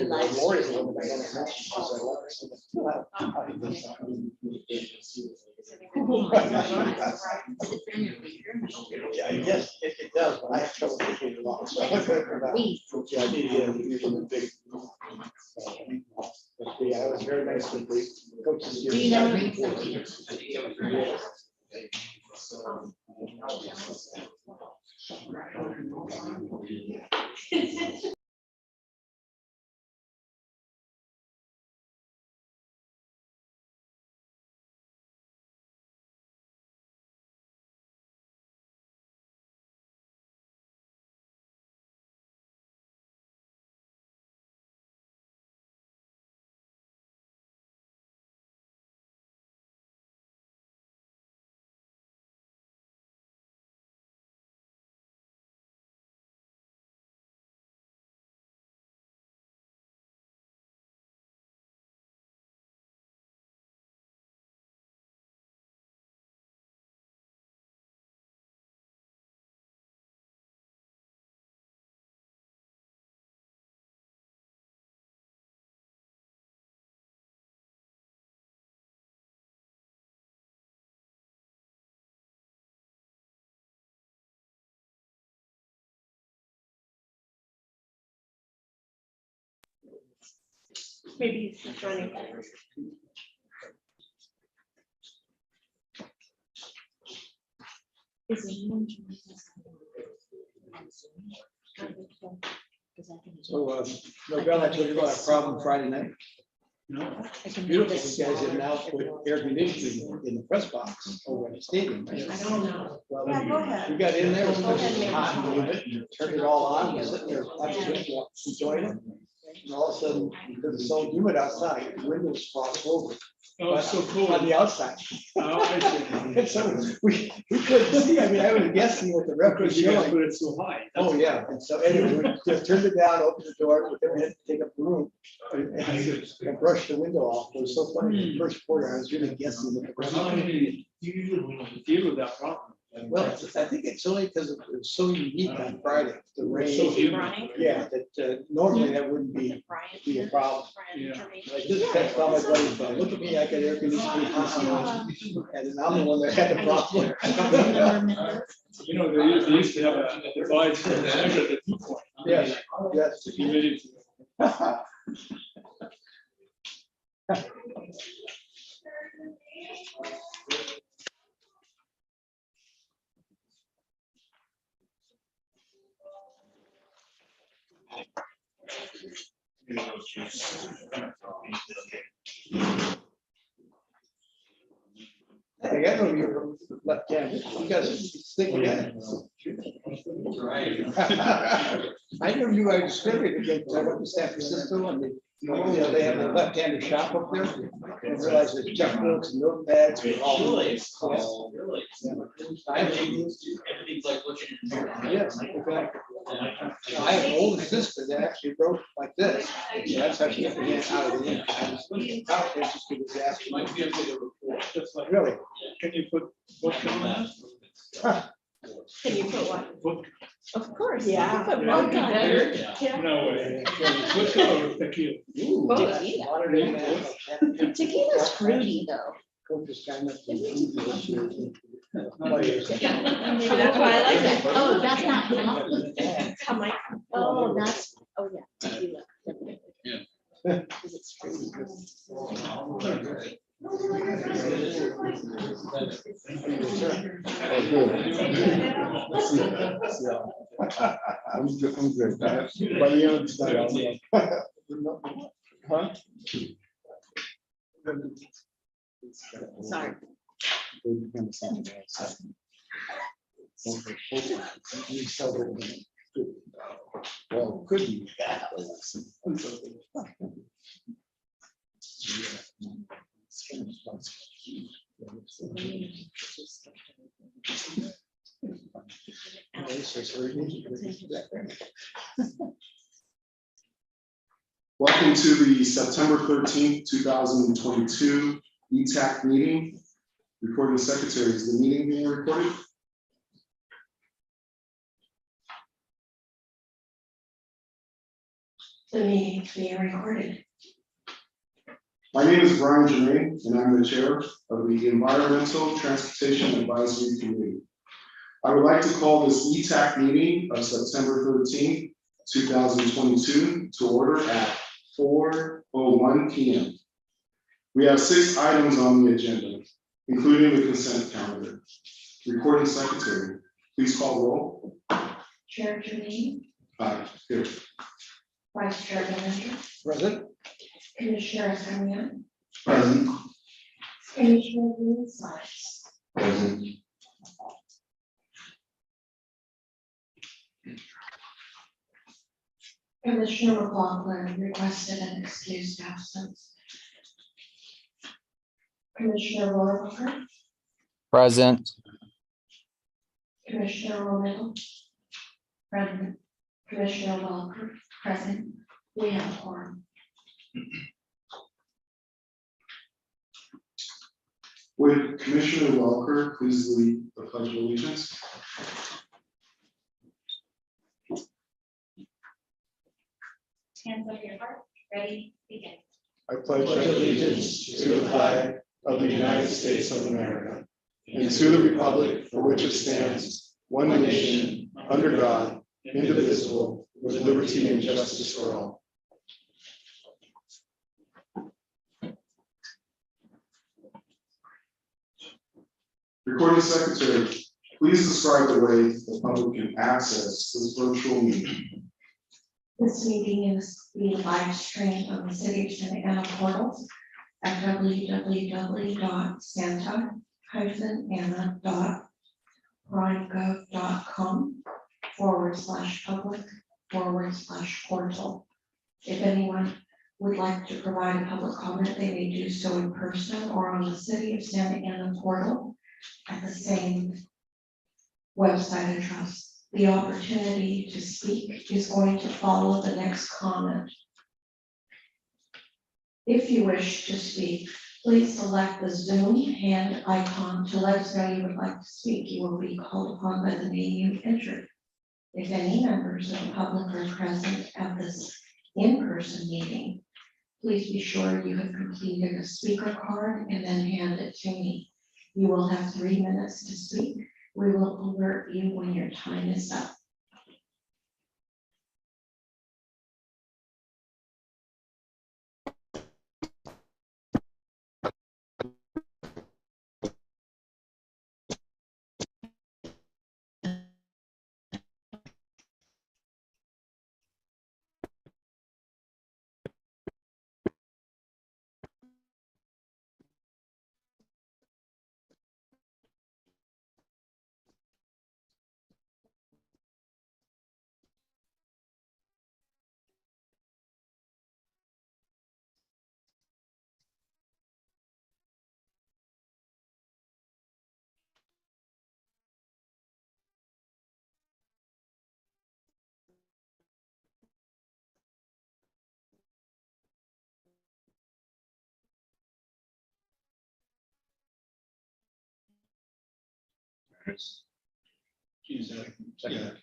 Lori's a little bit better. She's like, yeah, I guess it does, but I have trouble thinking it along. So yeah, I did using the big. But yeah, it was very nice with the coaches. Do you know? Maybe he's joining. Is anyone joining us? So, Miguel, I told you about a problem Friday night. I can do Beautiful, this. you guys have now put air conditioning in the press box over at the stadium. Right? I don't know. Well, Yeah, go ahead. we got in there, it was Go ahead, Mary. hot, a little bit, turned it all on, we're sitting there, enjoying it. And all of a sudden, because it's so humid outside, the windows frost over. Oh, it's so cool. On the outside. Oh, I see. And so we couldn't see, I mean, I would have guessed what the rep was Because you guys showing. put it so high. Oh, yeah, and so anyway, we just turned it down, opened the door, but then we had to take up the room. And brush the window off, it was so funny, the first quarter, I was really guessing. What the How rep- many do you usually deal with that problem? Well, I think it's only because it was so unique on Friday, the So rain, humid. Brian? yeah, that normally that wouldn't be Brian. a problem. Brian, Yeah. Jermaine. Like this, that's all my buddies, but look at me, I got air conditioning, and then I'm the one that had the problem. You know, they used to have a device to measure the dew point. Yes, yes. The humidity. Hey, I know you're left-handed, you guys stick together. I never knew I discriminated against, I went to San Francisco and they, they have a left-handed shop up there. And realized that checkbooks and notepads were all. Really? I have, Everything's like looking in the mirror. yes, exactly. I have an older sister that actually wrote like this. So that's how she got the hand out of the ink. I was confident just because they asked me. Might be able to report. Just like, Really? can you put book on that? Can you put what? Book, Of course. Yeah. Put Yeah. vodka better. Yeah. Yeah. no way. Book or tequila? Ooh, Both. that's modern day man. Tequila's fruity though. Coach's kind of. That's why I like it. Oh, that's not coffee. That's how my. Oh, that's, oh, yeah, tequila. Yeah. Because it's fruity. I'm good. By the end of the Huh? Sorry. Well, could be. Welcome to the September 13th, 2022 ETAC meeting. Recording secretary, is the meeting being recorded? The meeting is being recorded. My name is Brian Jermaine, and I'm the chair of the Environmental Transportation Advisory Committee. I would like to call this ETAC meeting of September 13th, 2022 to order at 4:01 p.m. We have 6 items on the agenda, including the consent calendar. Recording secretary, please call roll. Chair Janine, Here. Vice Chair Manager, Present. Commissioner Tanya, Present. Commissioner Green Sides. Present. Commissioner McLaughlin requested an excused absence. Commissioner Rohrabacher, Present. Commissioner Romero. Present. Commissioner Walker, present. We have a quorum. Would Commissioner Welker please lead the Pledge of Allegiance? Hands over your heart, ready, begin. I pledge allegiance to the flag of the United States of America and to the republic for which it stands, one nation, under God, indivisible, with liberty and justice for all. Recording secretary, please describe the way the public can access this virtual meeting. This meeting is being live streamed on the City of Santa Ana portal at www.santa-ana.privegov.com/public/portal. If anyone would like to provide a public comment, they may do so in person or on the City of Santa Ana portal at the same website address. The opportunity to speak is going to follow the next comment. If you wish to speak, please select the Zoom hand icon to let us know you would like to speak. You will be called upon by the name you entered. If any members of the public are present at this in-person meeting, please be sure you have completed a speaker card and then hand it to me. You will have 3 minutes to speak. We will alert you when your time is up.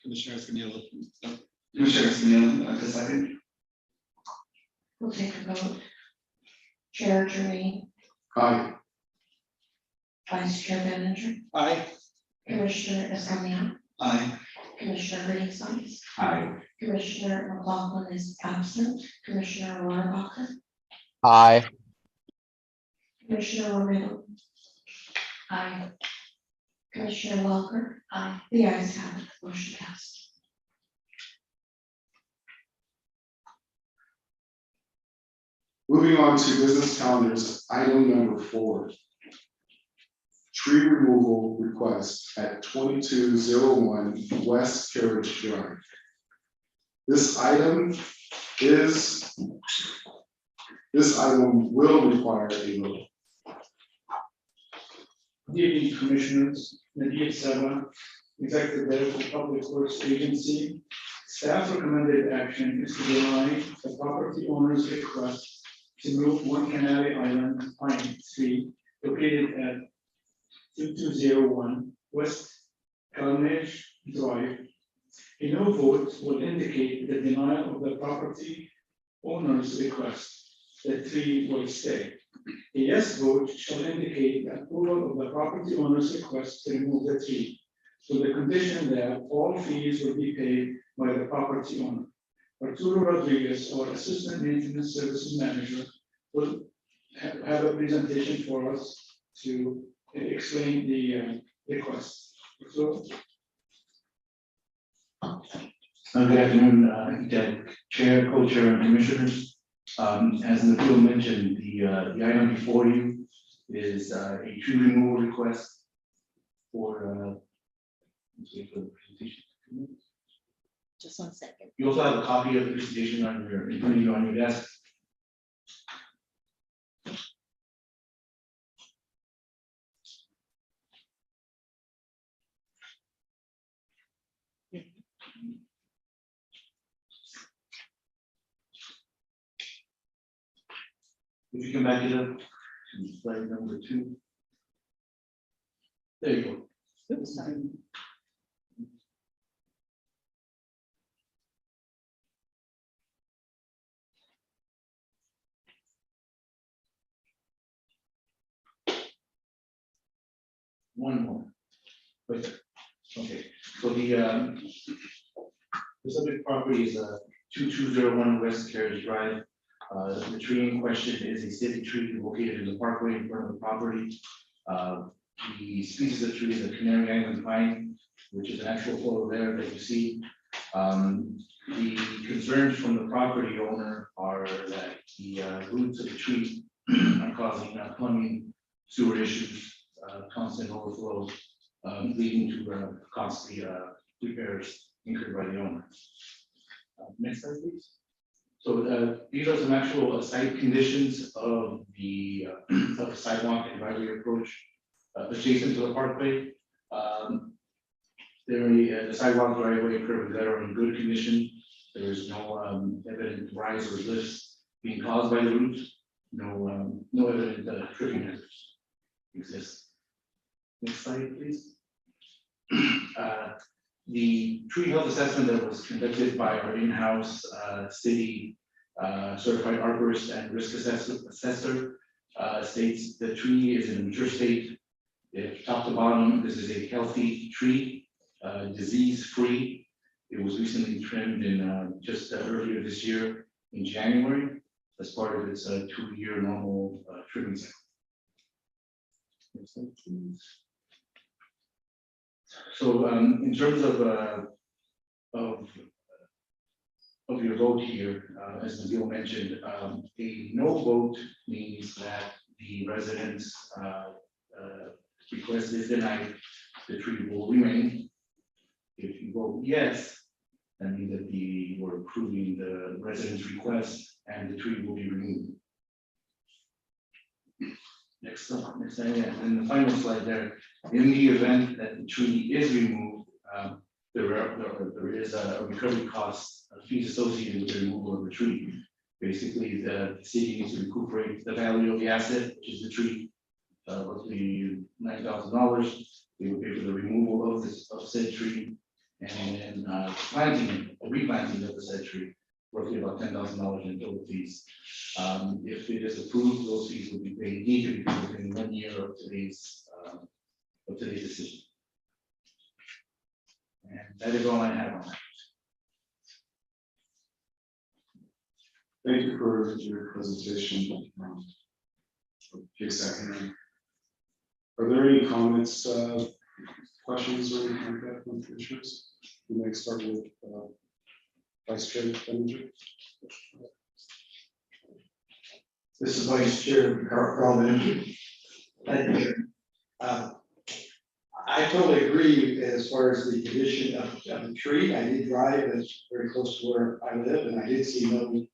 Commissioner Escamilla. Commissioner Escamilla, the second. We'll take a vote. Chair Jermaine, Aye. Vice Chair Manager, Aye. Commissioner Escamilla, Aye. Commissioner Green Sides, Aye. Commissioner McLaughlin is absent, Commissioner Rohrabacher, Aye. Commissioner Romero. Aye. Commissioner Walker. Aye. The ayes have it, motion passed. Moving on to business calendars, item number 4. Tree removal request at 2201 West Carriage Drive. This item will require a vote. Good evening, Commissioners. Nadeem Sabah, Executive Director of Public Works Agency. Staff recommended action is to deny the property owner's request to move One Canary Island Pine Tree located at 2201 West Carnage Drive. A no vote will indicate the denial of the property owner's request, the tree will stay. A yes vote shall indicate approval of the property owner's request to remove the tree, with the condition that all fees will be paid by the property owner. Arturo Rodriguez, our Assistant Maintenance Services Manager, will have a presentation for us to explain the request. So, Good afternoon, Chair, Co-Chair, and Commissioners. As Nabil mentioned, the item before you is a tree removal request for, let's wait for the presentation. Just 1 second. You also have a copy of the presentation on your, in front of you on your desk. If you can back it up to slide number 2. There you go. Oops, sorry. One more. Wait there. Okay, so the subject property is 2201 West Carriage Drive. The tree in question is a city tree located in the parkway in front of the property. The species of tree is a Canary Island pine, which is an actual photo there that you see. The concerns from the property owner are that the roots of the tree are causing plumbing, sewer issues, constant overflow, leading to costly repairs incurred by the owner. Next slide, please. So these are some actual site conditions of the sidewalk and driveway approach adjacent to the parkway. The sidewalk, driveway, curb, that are in good condition. There is no evident rise or lifts being caused by the roots. No evident tripping hazards exist. Next slide, please. The tree health assessment that was conducted by our in-house city certified arborist and risk assessor states the tree is in a mature state. If top to bottom, this is a healthy tree, disease-free. It was recently trimmed in just earlier this year in January as part of its 2-year normal trimming cycle. Next slide, please. So in terms of your vote here, as Nabil mentioned, a no vote means that the residents' request is denied, the tree will remain. If you vote yes, that means that we're approving the residents' request and the tree will be removed. Next slide, and the final slide there. In the event that the tree is removed, there is a recovery cost, fees associated with the removal of the tree. Basically, the city needs to recuperate the value of the asset, which is the tree, roughly $9,000. They will pay for the removal of said tree, and then replanting of the said tree, roughly about $10,000 in total fees. If it is approved, those fees will be paid, need to be paid within 1 year of today's decision. And that is all I have on that. Thank you for your presentation. Are there any comments, questions, or anything like that from commissioners? We may start with Vice Chair Benninger. This is Vice Chair Carl Benninger. Thank you. I totally agree as far as the condition of the tree. I did drive, it's very close to where I live, and I did see no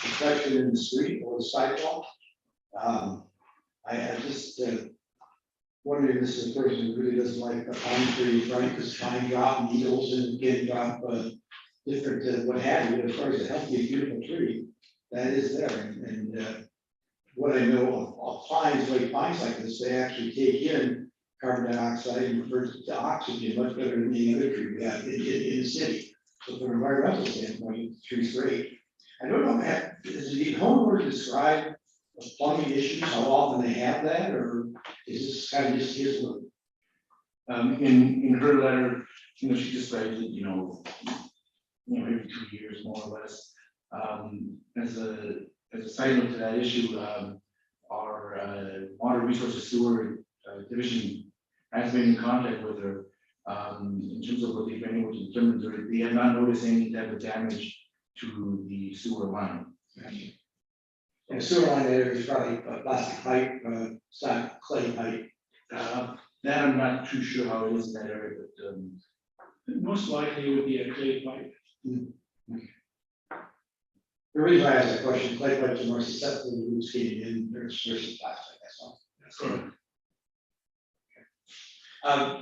obstruction in the street or the sidewalk. I just wondering, this is a person who really doesn't like the pine trees, right? Because pine drop needles and can drop different what have you. As far as a healthy, beautiful tree, that is there. And what I know of pines, like pines like this, they actually take in carbon dioxide and convert it to oxygen much better than any other tree we have in the city. So from an environmental standpoint, the tree's great. I don't know, does the homeowner describe the plumbing issues, how often they have that, or is this kind of just his look? In her letter, she describes it, every 2 years, more or less. As a side note to that issue, our water resources sewer division has been in contact with her. In terms of what they've been able to determine, they have not noticed any type of damage to the sewer line. And sewer line there is probably a plastic pipe, it's not clay pipe. That I'm not too sure how it is in that area, but Most likely it would be a clay pipe. The reason I asked that question, clay pipes are more susceptible to roots getting in, versus plastic, that's all. That's correct.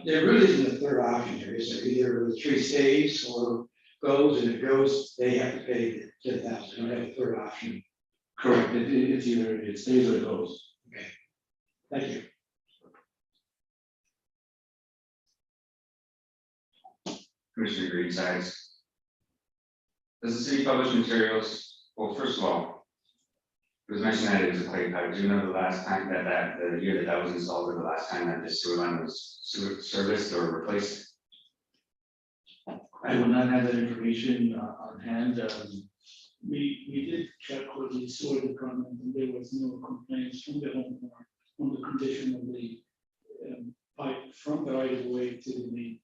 There really isn't a third option here, is there? Either the tree stays or goes, and if it goes, they have to pay the 10,000, they don't have a third option. correct, it's either it stays or it goes. Okay, thank you. Commissioner Green sides. Does the city publish materials? Well, first of all, it was mentioned that it was a clay pipe. Do you know the last time the year that was installed, or the last time that the sewer line was serviced or replaced? I would not have that information on hand. We did check with the sewer department and there was no complaints from the homeowner on the condition of the pipe from the right of way to the main.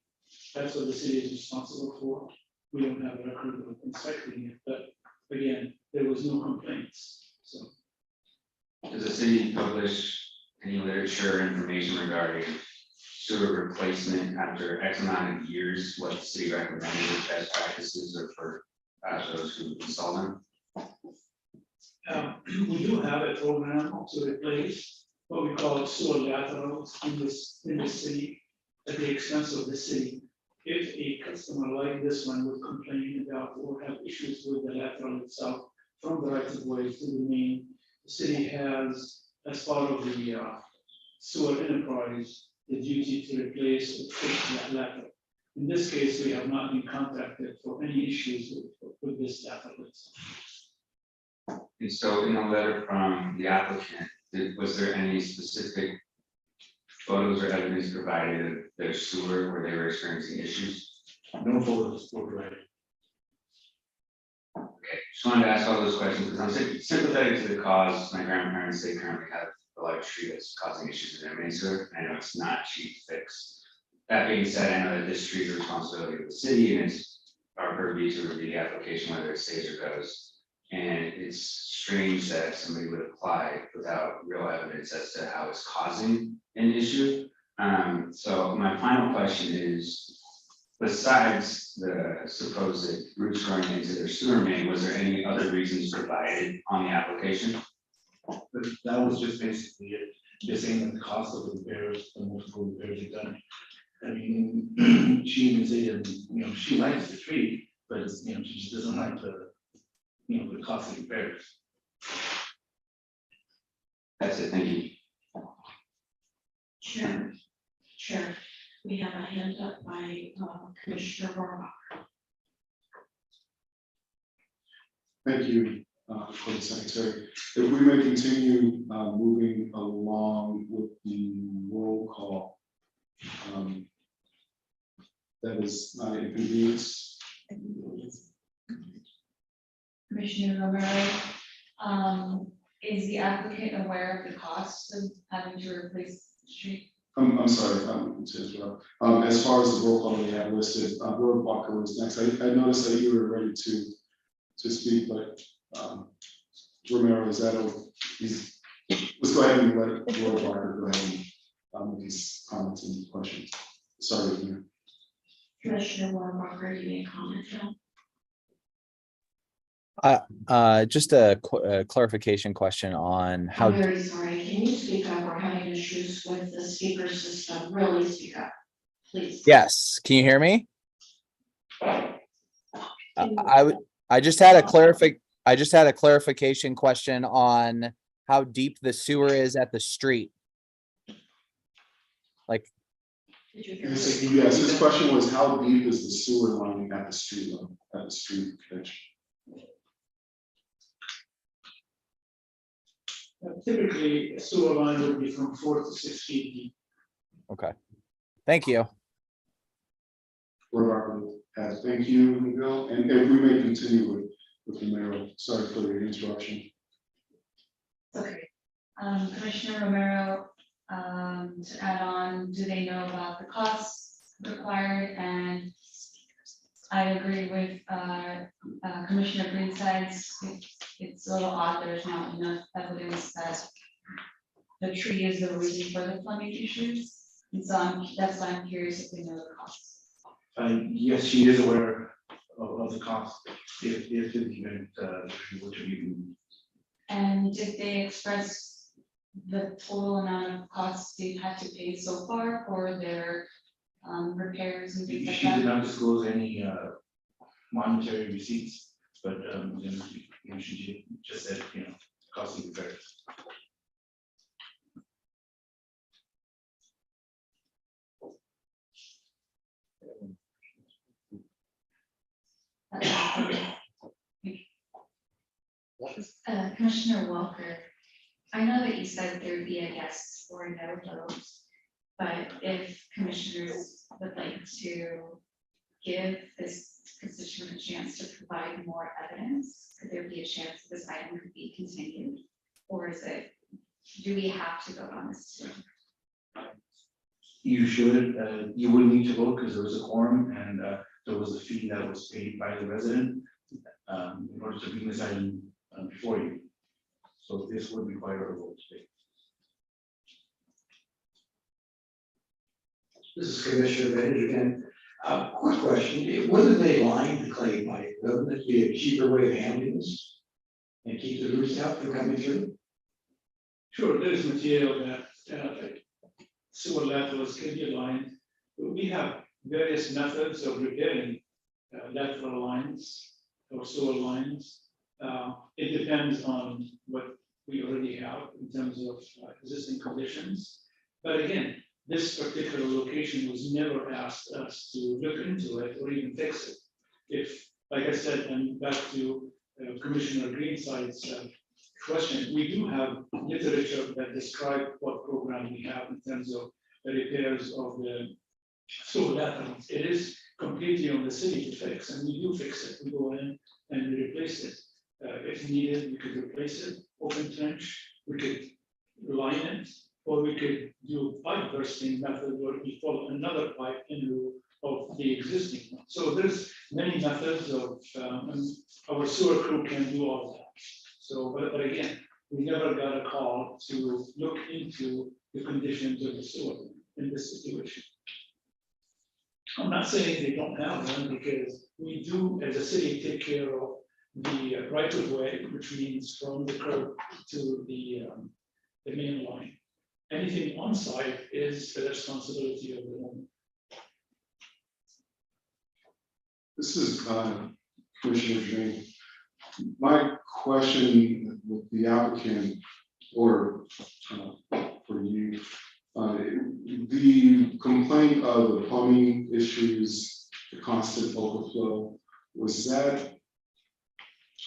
That's what the city is responsible for. We don't have a record of inspecting it, but again, there was no complaints, so. Does the city publish any literature or information regarding sewer replacement after X amount of years? What the city recommended as best practices or for those who install them? We do have a program to replace what we call sewer laterals in the city at the expense of the city. If a customer like this one would complain about or have issues with the lateral itself from the right of way to the main, the city has, as part of the sewer enterprise, the duty to replace or fix that lateral. In this case, we have not been contacted for any issues with this lateral itself. And so in the letter from the applicant, was there any specific photos or evidence provided of their sewer where they were experiencing issues? No photos were provided. Okay, just wanted to ask all those questions because I'm sympathetic to the cause. My grandparents, they currently have a large tree that's causing issues in their main sewer. I know it's not cheap to fix. That being said, I know that this tree is a responsibility of the city and it's our purview to review the application, whether it stays or goes. And it's strange that somebody would apply without real evidence as to how it's causing an issue. So my final question is, besides the supposed roots growing into their sewer main, was there any other reasons provided on the application? But that was just basically it, just saying that the cost of the repairs, the multiple repairs are done. I mean, she even said, she likes the tree, but it's, she just doesn't like the cost of repairs. That's it, thank you. Chair, we have a hand up by Commissioner Rohrabacher. Thank you, for the secretary. If we may continue moving along with the roll call. That is not an inconvenience. Commissioner Romero, is the applicant aware of the cost of having to replace the street? I'm sorry, to interrupt. As far as the roll call we have listed, Rohrabacher was next. I noticed that you were ready to speak, but Romero, is that let's go ahead and let Rohrabacher go ahead and make his comments and questions. Sorry, Mayor. Commissioner Rohrabacher, you may comment Uh, now. just a clarification question on how. I'm very sorry. Can you speak up? We're having issues with the speaker system. Really speak up, please. Yes, can you hear me? I just had a clarification question on how deep the sewer is at the street. Like, Did you hear me? Yes, his question was how deep is the sewer line at the street level, at the street edge? Typically, a sewer line would be from 4 to 6 feet deep. Okay. Thank you. Regardless, thank you, Miguel, and if we may continue with the mayor, sorry for the interruption. Okay. Commissioner Romero, to add on, do they know about the costs required? And I agree with Commissioner Greenside's, it's a little odd, there's not enough evidence that the tree is the reason for the plumbing issues. And so that's why I'm curious if they know the costs. Yes, she is aware of the cost if the event were to be. And did they express the total amount of costs they've had to pay so far for their repairs and things like She did that? not disclose any monetary receipts, but she just said, cost of repairs. Commissioner Walker, I know that you said there'd be a yes or no vote, but if commissioners would like to give this constituent a chance to provide more evidence, could there be a chance that this item could be continued? Or do we have to vote on this too? You should, you would need to vote because there was a quorum and there was a fee that was paid by the resident in order to bring this item before you. So this would require a vote today. This is Commissioner Bennett again. Quick question, whether they line the clay pipe, doesn't it be a cheaper way of handling this? And keep the roots out from coming through? Sure, there is material that sewer laterals can be lined. We have various methods of repairing lateral lines or sewer lines. It depends on what we already have in terms of existing conditions. But again, this particular location was never asked us to look into it or even fix it. If, like I said, and back to Commissioner Greenside's question, we do have literature that describe what program we have in terms of the repairs of the sewer laterals. It is completely on the city to fix, and we do fix it. We go in and we replace it. If needed, we could replace it, open trench, we could line it, or we could do pipe bursting method where we follow another pipe in lieu of the existing one. So there's many methods of, and our sewer crew can do all of that. So, but again, we never got a call to look into the conditions of the sewer in this situation. I'm not saying they don't have one, because we do, as a city, take care of the right of way, which means from the curb to the main line. Anything on site is the responsibility of the owner. This is Commissioner Jane. My question with the applicant, or for you, the complaint of the plumbing issues, the constant overflow, was that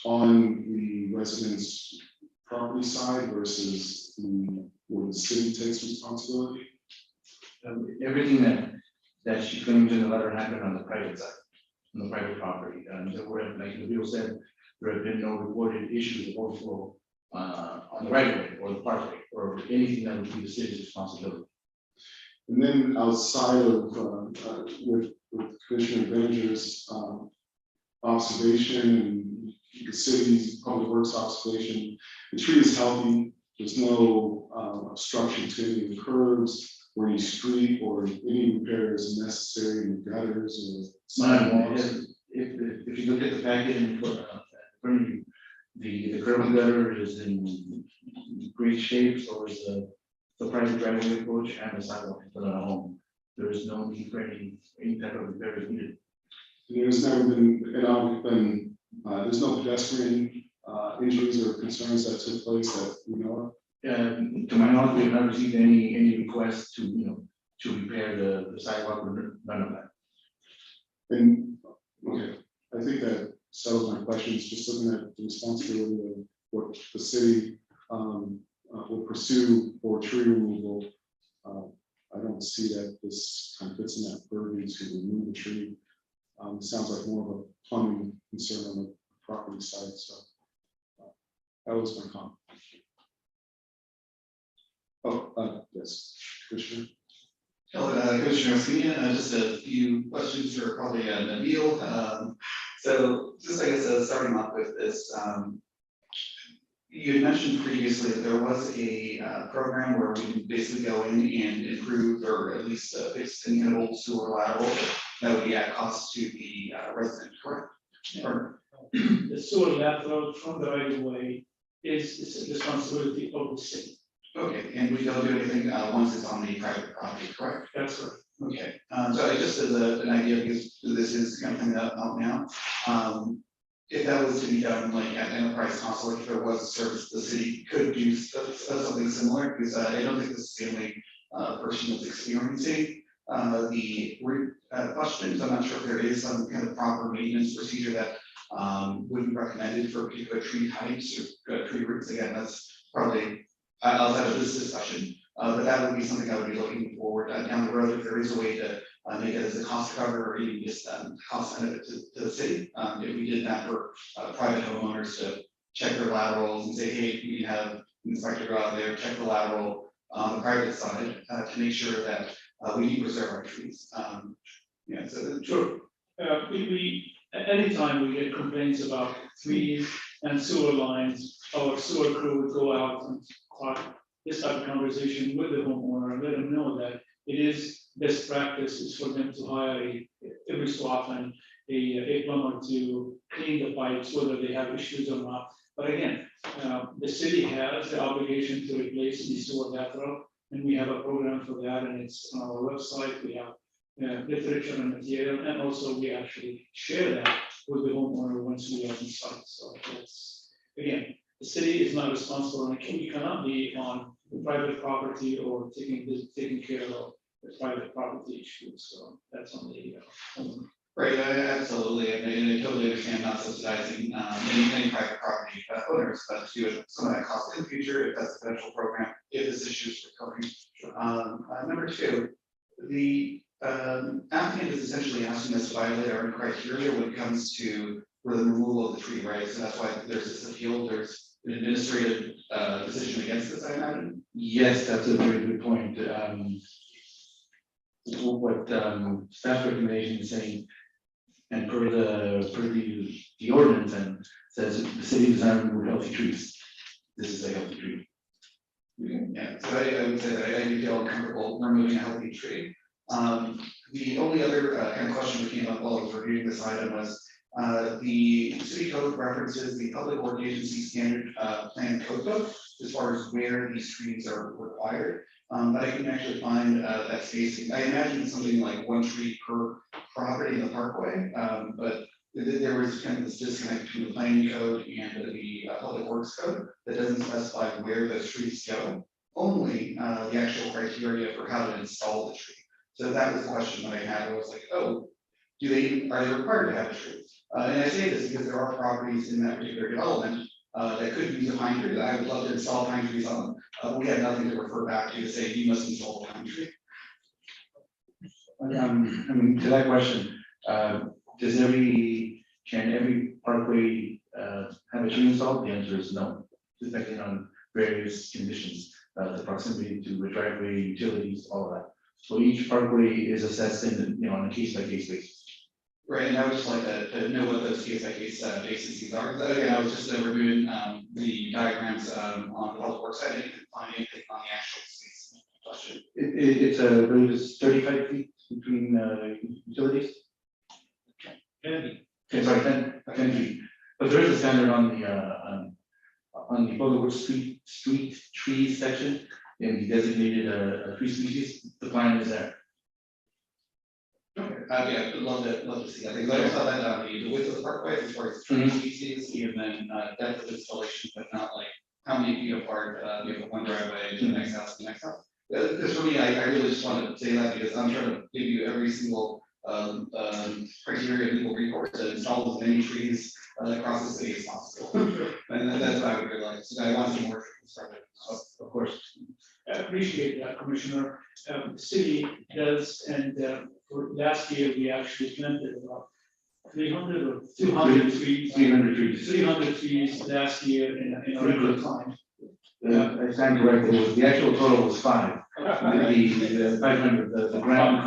on the residents' property side versus where the city takes responsibility? Everything that she claims in the letter happened on the private side, on the private property. There were, like the bill said, there have been no reported issues of overflow on the right of way or the parkway or anything that would be the city's responsibility. And then outside of with Commissioner Benjer's observation and the city's public works observation, the tree is healthy. There's no obstruction to any of the curbs or any street or any repairs necessary in the gutters or sidewalks. If you look at the packet in front of you, the curb and gutter is in great shape, so is the private driveway approach and the sidewalk in front of the home. There is no need for any type of repair needed. There's never been, there's no pedestrian injuries or concerns that took place that we know of? To my knowledge, we have not received any requests to repair the sidewalk or none of that. And, okay, I think that settles my questions, just looking at the responsibility of what the city will pursue for tree removal. I don't see that this kind of fits in that burden to remove the tree. It sounds like more of a plumbing concern on the property side, so that was my comment. Oh, yes, Commissioner. Hello, Commissioner Sweeney, just a few questions for probably Nabil. So just I guess starting off with this, you had mentioned previously that there was a program where we can basically go in and improve or at least fix any kind of old sewer lateral that would be at cost to the resident, correct? Or- The sewer lateral from the right of way is the responsibility of the city. Okay, and we don't do anything once it's on the private property, correct? That's right. Okay, so just as an idea, because this is kind of coming up now, if that was to be done like at enterprise cost, like if there was a service, the city could do something similar, because I don't think this is the only person that's experiencing the root questions. I'm not sure if there is some kind of proper maintenance procedure that would be recommended for particular tree types or tree roots. Again, that's probably outside of this discussion. But that would be something I would be looking forward down the road, if there is a way to make it as a cost cover or even just cost benefit to the city. If we did that for private homeowners to check their laterals and say, hey, we have an inspector go out there, check the lateral on the private side to make sure that we do preserve our trees. Yeah, so Sure. Anytime we get complaints about trees and sewer lines, our sewer crew would go out and this type of conversation with the homeowner and let them know that it is best practice is for them to hire every so often a plumber to clean the pipes, whether they have issues or not. But again, the city has the obligation to replace the sewer lateral, and we have a program for that, and it's on our website. We have literature and material, and also we actually share that with the homeowner once we are on site. So that's, again, the city is not responsible, and we cannot be on the private property or taking care of the private property issues. So that's on the homeowner. right, absolutely, and I totally understand not subsidizing any private property owners, but to do some of that cost in the future if that's a potential program, if this issue is recurring. Number two, the applicant is essentially asking us to violate our own criteria when it comes to the removal of the tree, right? So that's why there's this appeal, there's an administrative decision against this, I imagine. Yes, that's a very good point. What staff recommendation is saying, and per the ordinance, and says the city does not remove healthy trees. This is a healthy tree. Yeah, so I would say that I do feel comfortable removing a healthy tree. The only other kind of question that came up while I was reviewing this item was the city code references the public work agency standard plan code book as far as where these trees are required. But I can actually find that spacing. I imagine something like 1 tree per property in the parkway, but there was kind of this disconnect between the planning code and the public works code that doesn't specify where those trees go, only the actual criteria for how to install the tree. So that was the question that I had. I was like, oh, are they required to have a tree? And I say this because there are properties in that particular development that could use a pine tree that I would love to install pine trees on. We have nothing to refer back to say you must install a pine tree. I mean, to that question, can every parkway have a tree installed? The answer is no, depending on various conditions, the proximity to the driveway, utilities, all of that. So each parkway is assessed in, on a case by case basis. Right, and I would just like to know what those case by case bases are. Again, I was just reviewing the diagrams on the public works side. I didn't find anything on the actual space question. It's a, really just 35 feet between utilities. Okay, sorry, 10 feet. But there is a standard on the public works street trees section, and we designated tree species. The plan is there. Okay, yeah, I'd love to see that, because I saw that on the width of the parkway as far as tree species, and then depth of installation, but not like how many feet apart, one driveway to the next house, to the next house. Because for me, I really just wanted to say that because I'm trying to give you every single criteria legal recourse to install as many trees across the city as possible. And that's what I would really like, so I want some more trees started. Of course. I appreciate that, Commissioner. The city does, and for last year, we actually planted about 300 or 200 trees. 300 trees. 300 trees last year in a regular time. I stand corrected, the actual total was 5. The 500, the grant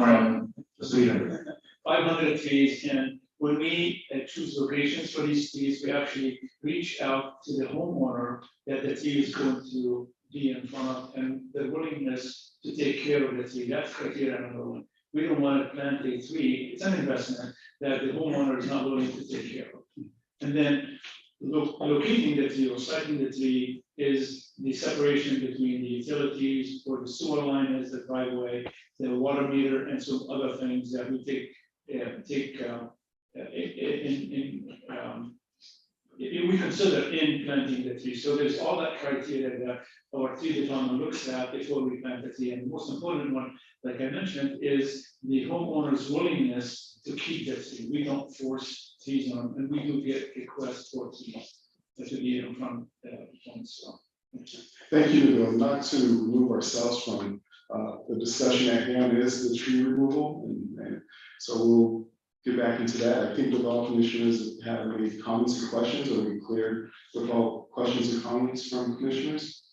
was 300. 500 trees, and when we choose locations for these trees, we actually reach out to the homeowner that the tree is going to be in front of, and the willingness to take care of the tree. That's criteria number one. We don't want to plant a tree, it's an investment that the homeowner is not willing to take care of. And then locating the tree or siting the tree is the separation between the utilities or the sewer line as the driveway, the water meter, and some other things that we we consider in planting the tree. So there's all that criteria that our tree department looks at before we plant the tree. And the most important one, like I mentioned, is the homeowner's willingness to keep the tree. We don't force trees on them, and we do get requests for trees that should be in front of so. Thank you, Bill. Not to remove ourselves from the discussion at hand is the tree removal, and so we'll get back into that. I think with all commissioners have any comments or questions, or we cleared with all questions and comments from commissioners.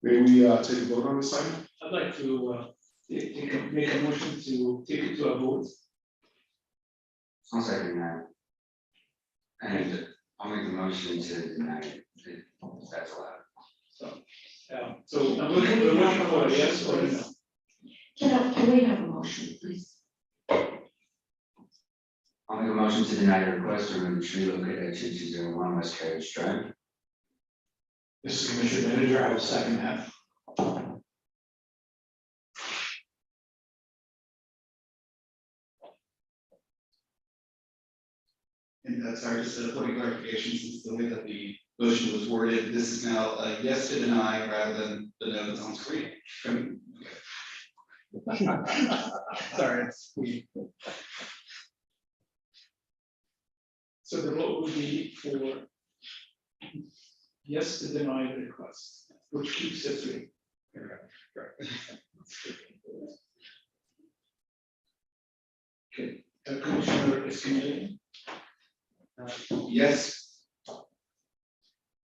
May we take a vote on this item? I'd like to make a motion to take it to a vote. I'll second that. And I'll make a motion to deny it, if that's allowed. So I'm looking for a yes or a no. Can we have a motion, please? I'll make a motion to deny the request to remove the tree located at 2201 West Carriage Drive. This is Commissioner Manager, I will second that. And sorry, just a point of clarification, since the way that the motion was worded, this is now a yes to deny rather than the no that's on screen. Sorry, it's we. So the vote would be for yes to deny the request, which keeps it free. Okay, Commissioner Escamilla. Yes.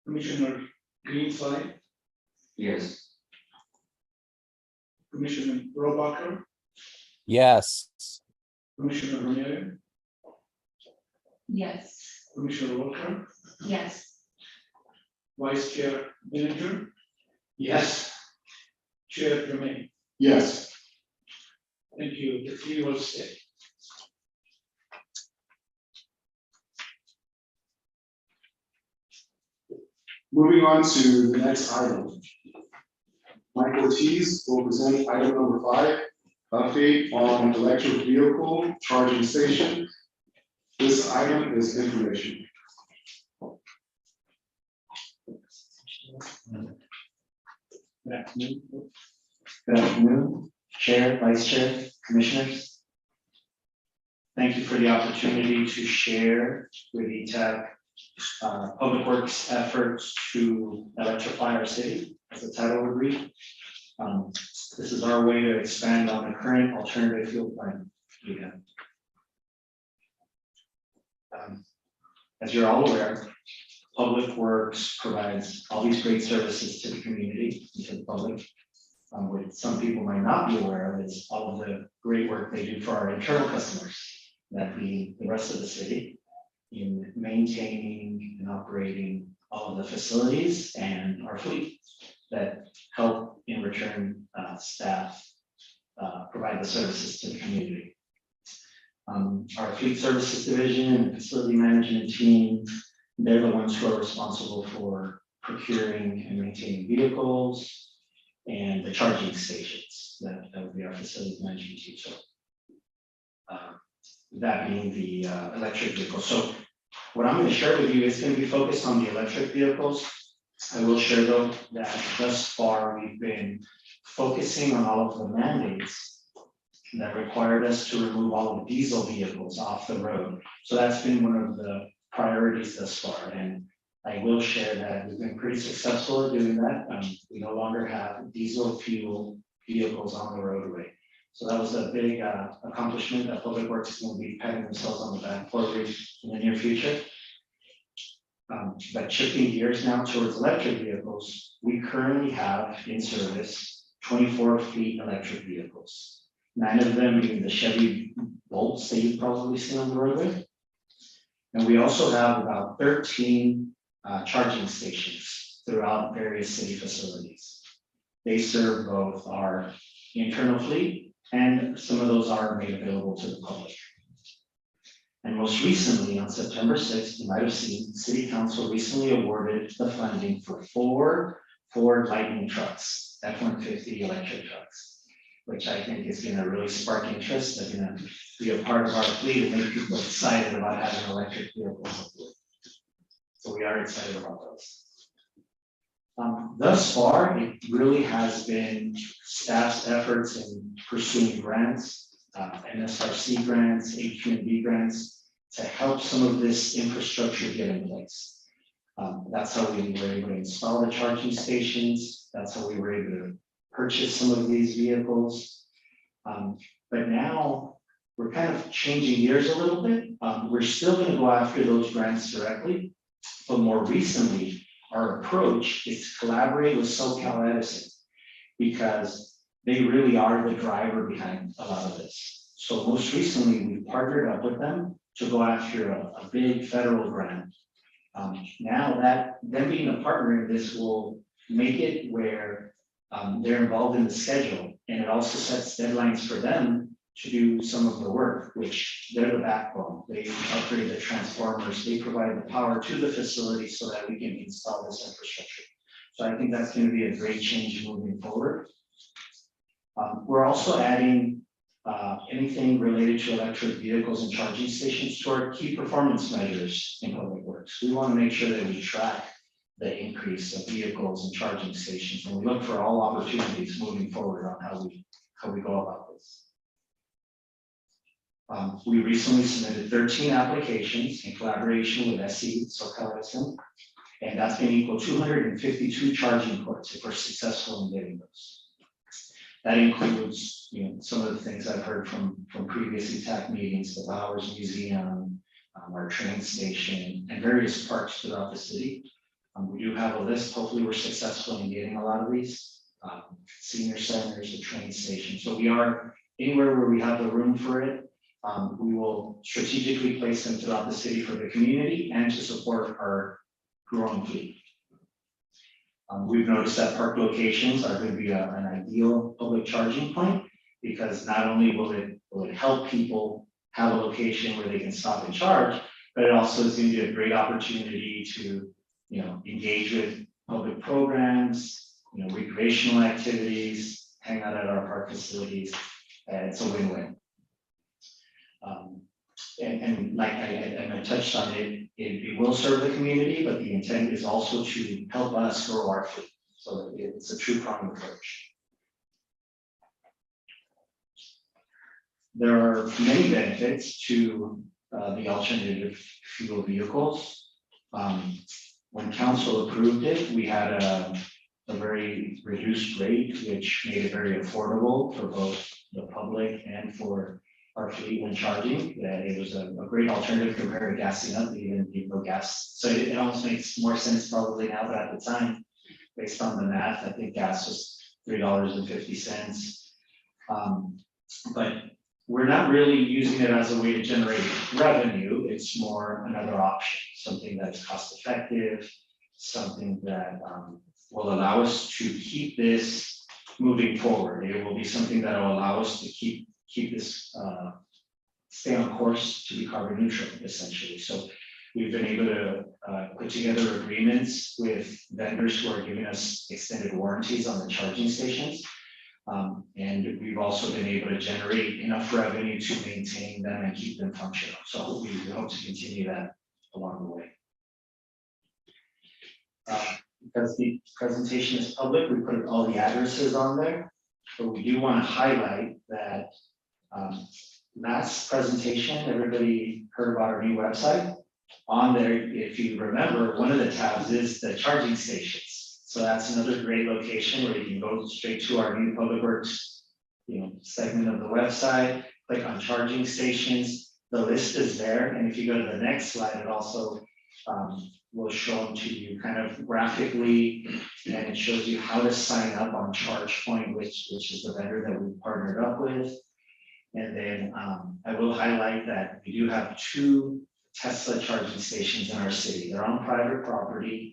Commissioner Greenside, Yes. Commissioner Robacher, Yes. Commissioner Romero, Yes. Commissioner Walker, Yes. Vice Chair Manager, Yes. Chair Jermaine. Yes. Thank you. The three will stay. Moving on to the next item. Mike Ortiz will present item number 5, update on electric vehicle charging station. This item is information. Good afternoon, Chair, Vice Chair, Commissioners. Thank you for the opportunity to share with ETAC Public Works efforts to electrify our city, as the title would read. This is our way to expand on the current alternative fuel plan we have. As you're all aware, Public Works provides all these great services to the community, and to the public. What some people might not be aware of is all of the great work they do for our internal customers, that being the rest of the city, in maintaining and operating all of the facilities and our fleet that help in return staff provide the services to the community. Our fleet services division and facility management team, they're the ones who are responsible for procuring and maintaining vehicles and the charging stations. That would be our facility management team. So that being the electric vehicles. So what I'm going to share with you is going to be focused on the electric vehicles. I will share though that thus far we've been focusing on all of the mandates that required us to remove all of diesel vehicles off the road. So that's been one of the priorities thus far, and I will share that we've been pretty successful at doing that. We no longer have diesel fuel vehicles on the roadway. So that was a big accomplishment that Public Works is going to be patting themselves on the back for in the near future. But shifting gears now towards electric vehicles, we currently have in service 24 fleet electric vehicles. 9 of them being the Chevy Bolts that you've probably seen on the roadway. And we also have about 13 charging stations throughout various city facilities. They serve both our internal fleet and some of those are made available to the public. And most recently, on September 6th, you might have seen, City Council recently awarded the funding for 4 Ford Lightning trucks, F-150 electric trucks, which I think is gonna really spark interest. They're gonna be a part of our fleet and make people excited about having electric vehicles. So we are excited about those. Thus far, it really has been staff's efforts in pursuing grants, MSRC grants, HQB grants, to help some of this infrastructure get in place. That's how we were able to install the charging stations. That's how we were able to purchase some of these vehicles. But now we're kind of changing gears a little bit. We're still going to go after those grants directly, but more recently, our approach is to collaborate with SoCal Edison because they really are the driver behind a lot of this. So most recently, we partnered up with them to go after a big federal grant. Now that them being a partner in this will make it where they're involved in the schedule, and it also sets deadlines for them to do some of the work, which they're the backbone. They upgrade the transformers, they provide the power to the facility so that we can install this infrastructure. So I think that's going to be a great change moving forward. We're also adding anything related to electric vehicles and charging stations to our key performance measures in Public Works. We want to make sure that we track the increase of vehicles and charging stations, and we look for all opportunities moving forward on how we go about this. We recently submitted 13 applications in collaboration with SE, SoCal Edison, and that's going to equal 252 charging ports if we're successful in getting those. That includes, some of the things I've heard from previous ETAC meetings, the Bowers Museum, our train station, and various parks throughout the city. We do have a list. Hopefully, we're successful in getting a lot of these senior centers, the train station. So we are anywhere where we have the room for it. We will strategically place them throughout the city for the community and to support our growing fleet. We've noticed that park locations are going to be an ideal public charging point because not only will it help people have a location where they can stop and charge, but it also is going to be a great opportunity to engage with public programs, recreational activities, hang out at our park facilities. It's a win-win. And like I touched on it, it will serve the community, but the intent is also to help us grow our fleet. So it's a true pronged approach. There are many benefits to the alternative fuel vehicles. When council approved it, we had a very reduced rate, which made it very affordable for both the public and for our fleet when charging. That it was a great alternative compared to gassing up, even no gas. So it almost makes more sense probably now, but at the time, based on the math, I think gas was $3.50. But we're not really using it as a way to generate revenue. It's more another option, something that's cost effective, something that will allow us to keep this moving forward. It will be something that will allow us to keep this, stay on course to be carbon neutral, essentially. So we've been able to put together agreements with vendors who are giving us extended warranties on the charging stations. And we've also been able to generate enough revenue to maintain them and keep them functional. So we hope to continue that along the way. Because the presentation is public, we put all the addresses on there, but we do want to highlight that last presentation, everybody heard about our new website. On there, if you remember, one of the tabs is the charging stations. So that's another great location where you can go straight to our new Public Works, segment of the website, click on charging stations. The list is there, and if you go to the next slide, it also will show them to you kind of graphically, and it shows you how to sign up on ChargePoint, which is the vendor that we partnered up with. And then I will highlight that we do have 2 Tesla charging stations in our city. They're on private property.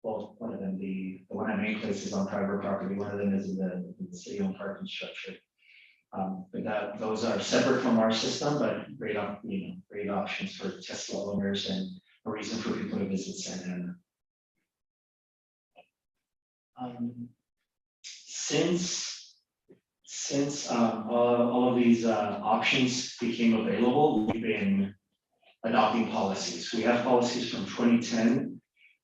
Well, one of them, the one at Main Place is on private property. One of them is in the city-owned parking structure. But those are separate from our system, but great options for Tesla owners and a reason for people to visit Santa Ana. Since all of these options became available, we've been adopting policies. We have policies from 2010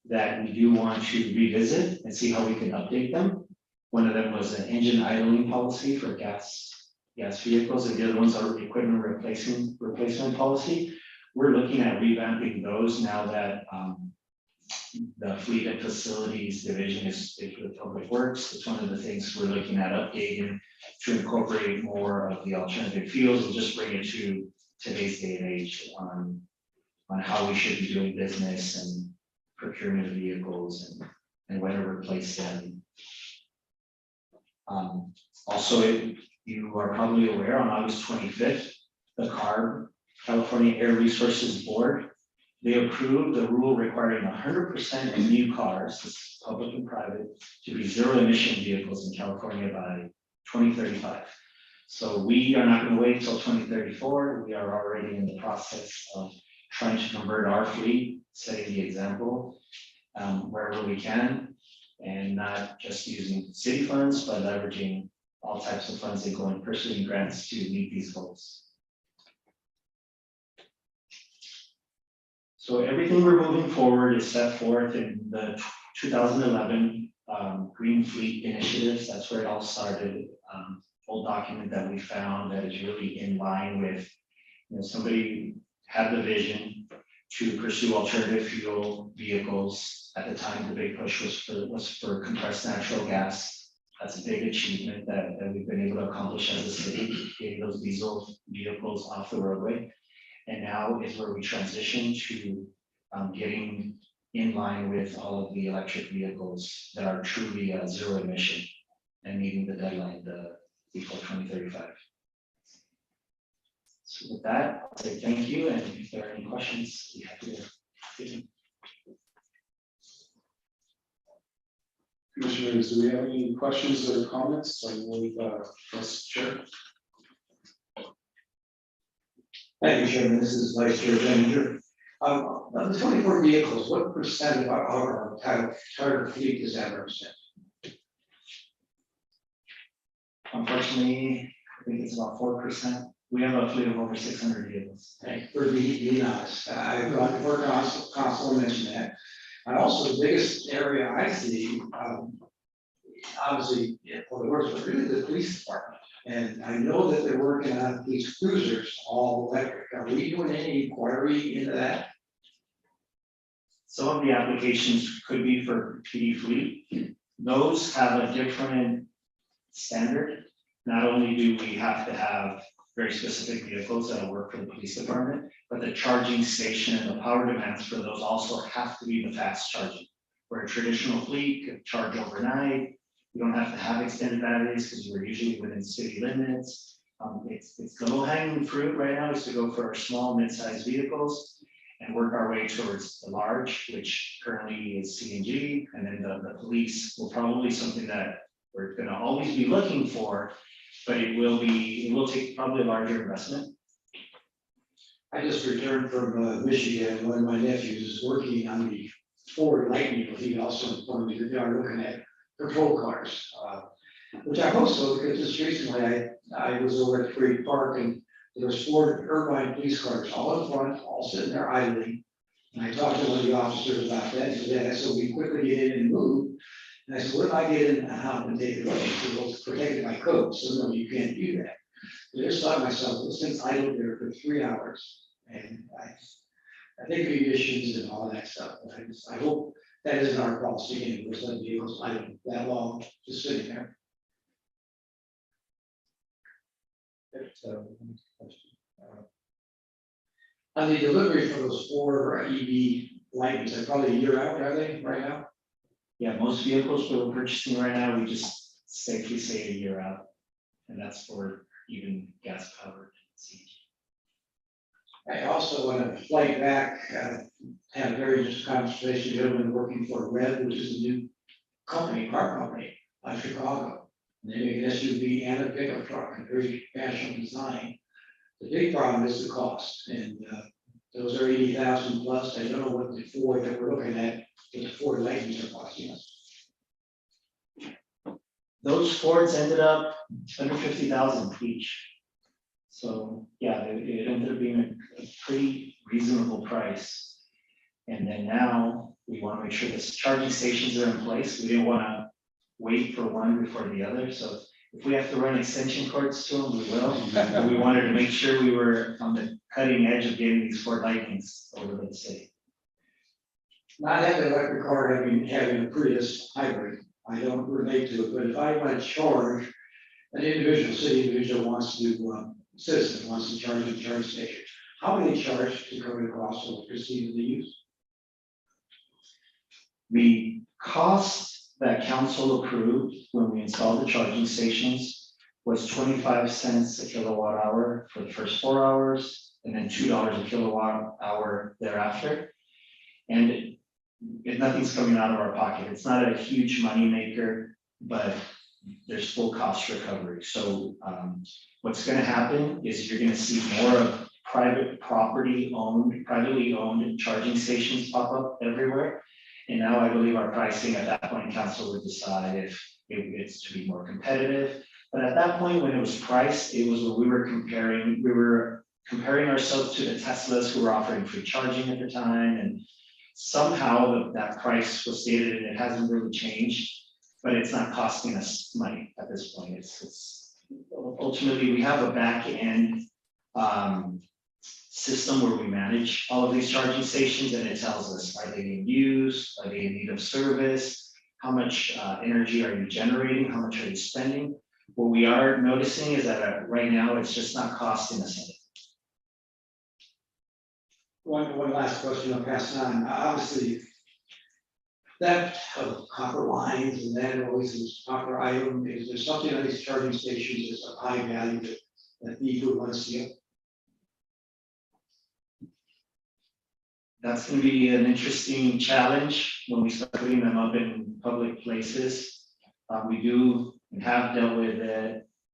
that we do want to revisit and see how we can update them. One of them was an engine idling policy for gas vehicles, and the other ones are equipment replacement policy. We're looking at revamping those now that the Fleet and Facilities Division is with Public Works. It's one of the things we're looking at updating to incorporate more of the alternative fuels and just bring it to today's day and age on how we should be doing business and procurement of vehicles and when to replace them. Also, you are probably aware on August 25th, the CARB, California Air Resources Board, they approved the rule requiring 100% of new cars, this is public and private, to be zero emission vehicles in California by 2035. So we are not going to wait until 2034. We are already in the process of trying to convert our fleet, setting the example wherever we can, and not just using city funds, but leveraging all types of funds and going pursuing grants to meet these goals. So everything we're moving forward is set forth in the 2011 Green Fleet Initiatives. That's where it all started. Old document that we found that is really in line with, somebody had the vision to pursue alternative fuel vehicles. At the time, the big push was for compressed natural gas. That's a big achievement that we've been able to accomplish as a city, getting those diesel vehicles off the roadway. And now is where we transition to getting in line with all of the electric vehicles that are truly zero emission and meeting the deadline before 2035. So with that, I'll say thank you, and if there are any questions, we have to give them. Commissioners, do we have any questions or comments? I believe, Vice Chair. Thank you, Chairman. This is Vice Chair Benninger. Of the 24 vehicles, what percent of our entire fleet does that represent? Unfortunately, I think it's about 4%. We have a fleet of over 600 vehicles. Thank you for being honest. I've gone before Consul mentioned that. And also the biggest area I see, obviously, Public Works, but really the police department. And I know that they're working on these cruisers, all electric. Are we doing any inquiry into that? Some of the applications could be for PD fleet. Those have a different standard. Not only do we have to have very specific vehicles that will work for the police department, but the charging station and the power demands for those also have to be the fast charging. Where a traditional fleet could charge overnight, you don't have to have extended batteries because we're usually within city limits. It's the low hanging fruit right now is to go for our small mid-sized vehicles and work our way towards the large, which currently is CNG, and then the police will probably something that we're going to always be looking for, but it will take probably a larger investment. I just returned from Michigan. One of my nephews is working on the Ford Lightning. He also informed me that they are looking at patrol cars, which I hope so, because just recently I was over at Great Park and there was 4 Irvine police cars all in front, all sitting there idling. And I talked to one of the officers about that. He said, I said, we quickly get in and move. And I said, what if I get in and out and take it away? He said, well, it's protected by code. So no, you can't do that. I just thought to myself, those things idled there for 3 hours. And I think the emissions and all that stuff. But I hope that isn't our policy anyway, so the vehicles, I don't, that long, just sitting there. So, on the delivery for those 4 EV Lightnings, they're probably a year out, are they, right now? Yeah, most vehicles we're purchasing right now, we just safely say a year out. And that's for even gas powered. I also want to flight back, had a very interesting conversation, gentleman working for Red, which is a new company, car company, out of Chicago. And they make an SUV and a pickup truck, and very fashionable design. The big problem is the cost, and those are 80,000 plus. I don't know what the Ford that we're looking at, what the Ford Lightnings are costing us. Those Fords ended up under 50,000 each. So, yeah, it ended up being a pretty reasonable price. And then now we want to make sure the charging stations are in place. We didn't want to wait for one before the other. So if we have to run extension cords to them, we will. But we wanted to make sure we were on the cutting edge of getting these Ford Lightnings over to the city. Not having an electric car, having a Prius hybrid, I don't relate to it, but if I want to charge, an individual wants to, citizen wants to charge at a charge station, how do they charge to cover the cost of electricity that they use? The cost that council approved when we installed the charging stations was 25 cents a kilowatt hour for the first 4 hours, and then $2 a kilowatt hour thereafter. And nothing's coming out of our pocket. It's not a huge money maker, but there's full cost recovery. So what's going to happen is you're going to see more of privately owned charging stations pop up everywhere. And now I believe our pricing at that point, council would decide if it's to be more competitive. But at that point, when it was priced, it was when we were comparing ourselves to the Teslas who were offering free charging at the time. And somehow that price was stated, and it hasn't really changed, but it's not costing us money at this point. It's ultimately, we have a back end system where we manage all of these charging stations, and it tells us, are they being used? Are they in need of service? How much energy are you generating? How much are you spending? What we are noticing is that right now, it's just not costing us anything. One last question, I'll pass it on. Obviously, that of copper lines and then always this copper item, is there something on these charging stations that's of high value that people want to see? That's going to be an interesting challenge when we start putting them up in public places. We do and have dealt with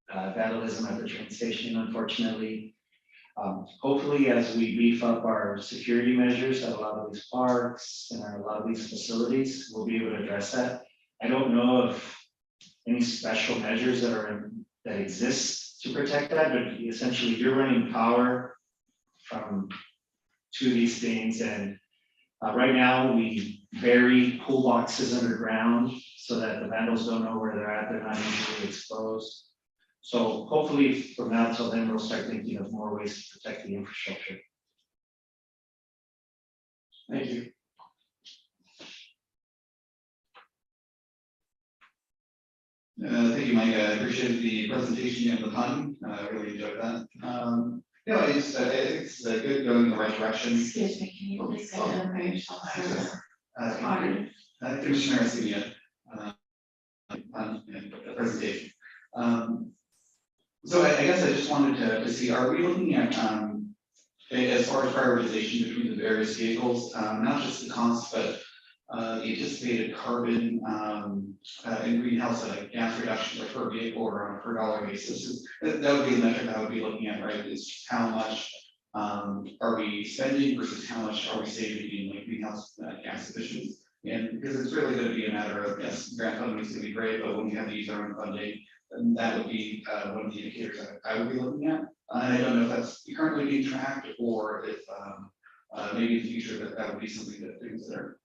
vandalism at the train station, unfortunately. Hopefully, as we beef up our security measures at a lot of these parks and a lot of these facilities, we'll be able to address that. I don't know of any special measures that exist to protect that, but essentially, you're running power to these things, and right now we bury pool boxes underground so that the vandals don't know where they're at. They're not easily exposed. So hopefully from now till then, we'll start thinking of more ways to protect the infrastructure. Thank you. Thank you, Mike. I appreciate the presentation and the time. I really enjoyed that. I think it's good going in the right direction. Excuse me, can you please identify yourself? Commissioner Escamilla, on the presentation. So I guess I just wanted to see, are we looking at, as far as prioritization between the various vehicles, not just the cost, but the anticipated carbon and greenhouse gas reduction per vehicle or on a per dollar basis? That would be the metric I would be looking at, right? Is how much are we spending versus how much are we saving in greenhouse gas emissions? And because it's really going to be a matter of, yes, grant funding is going to be great, but when we have to use our own funding, then that would be one of the indicators that I would be looking at. And I don't know if that's currently being tracked or if maybe in the future that would be something to consider.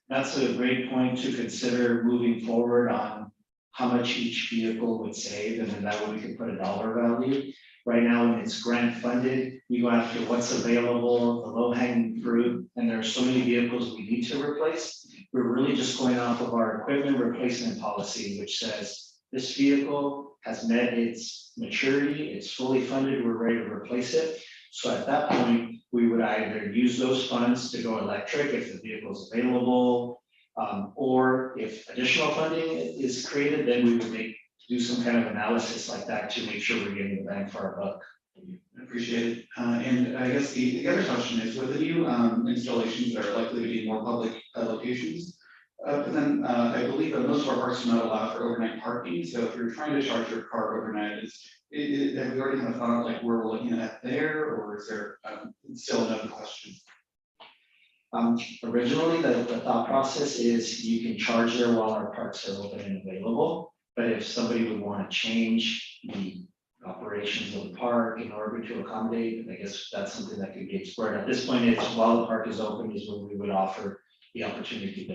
That's a great point to consider moving forward on how much each vehicle would save, and then that way we can put a dollar value. Right now, when it's grant funded, we go after what's available, the low hanging fruit, and there are so many vehicles we need to replace. we're really just going off of our equipment replacement policy, which says this vehicle has met its maturity, it's fully funded, we're ready to replace it. So at that point, we would either use those funds to go electric if the vehicle is available, or if additional funding is created, then we would do some kind of analysis like that to make sure we're getting the bang for our buck. Appreciate it. And I guess the other question is, with the new installations that are likely to be more public locations, but then I believe that most of our parks do not allow for overnight parking. So if you're trying to charge your car overnight, have we already kind of thought of like where we're looking at there, or is there still another question? Originally, the thought process is you can charge there while our parks are open and available. But if somebody would want to change the operations of the park in order to accommodate, I guess that's something that could be explored. At this point, it's while the park is open is when we would offer the opportunity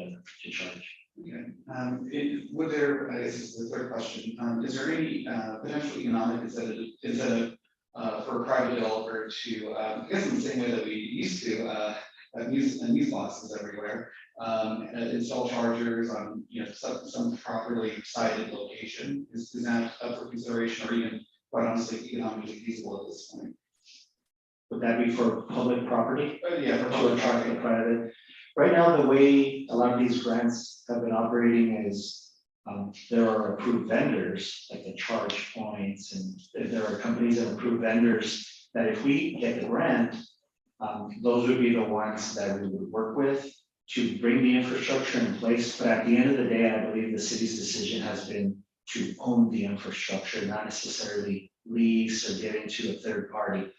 to charge. Okay. Would there, I guess this is the third question, is there any potential economic incentive for a private developer to, I guess in the same way that we used to use boxes everywhere, install chargers on some properly sited location? Is that up for consideration, or even quite honestly economically feasible at this point? Would that be for public property? Yeah, for To public attract property. the private? Right now, the way a lot of these grants have been operating is there are approved vendors, like the charge points, and there are companies that approve vendors that if we get the grant, those would be the ones that we would work with to bring the infrastructure in place. But at the end of the day, I believe the city's decision has been to own the infrastructure, not necessarily lease or get into a third party.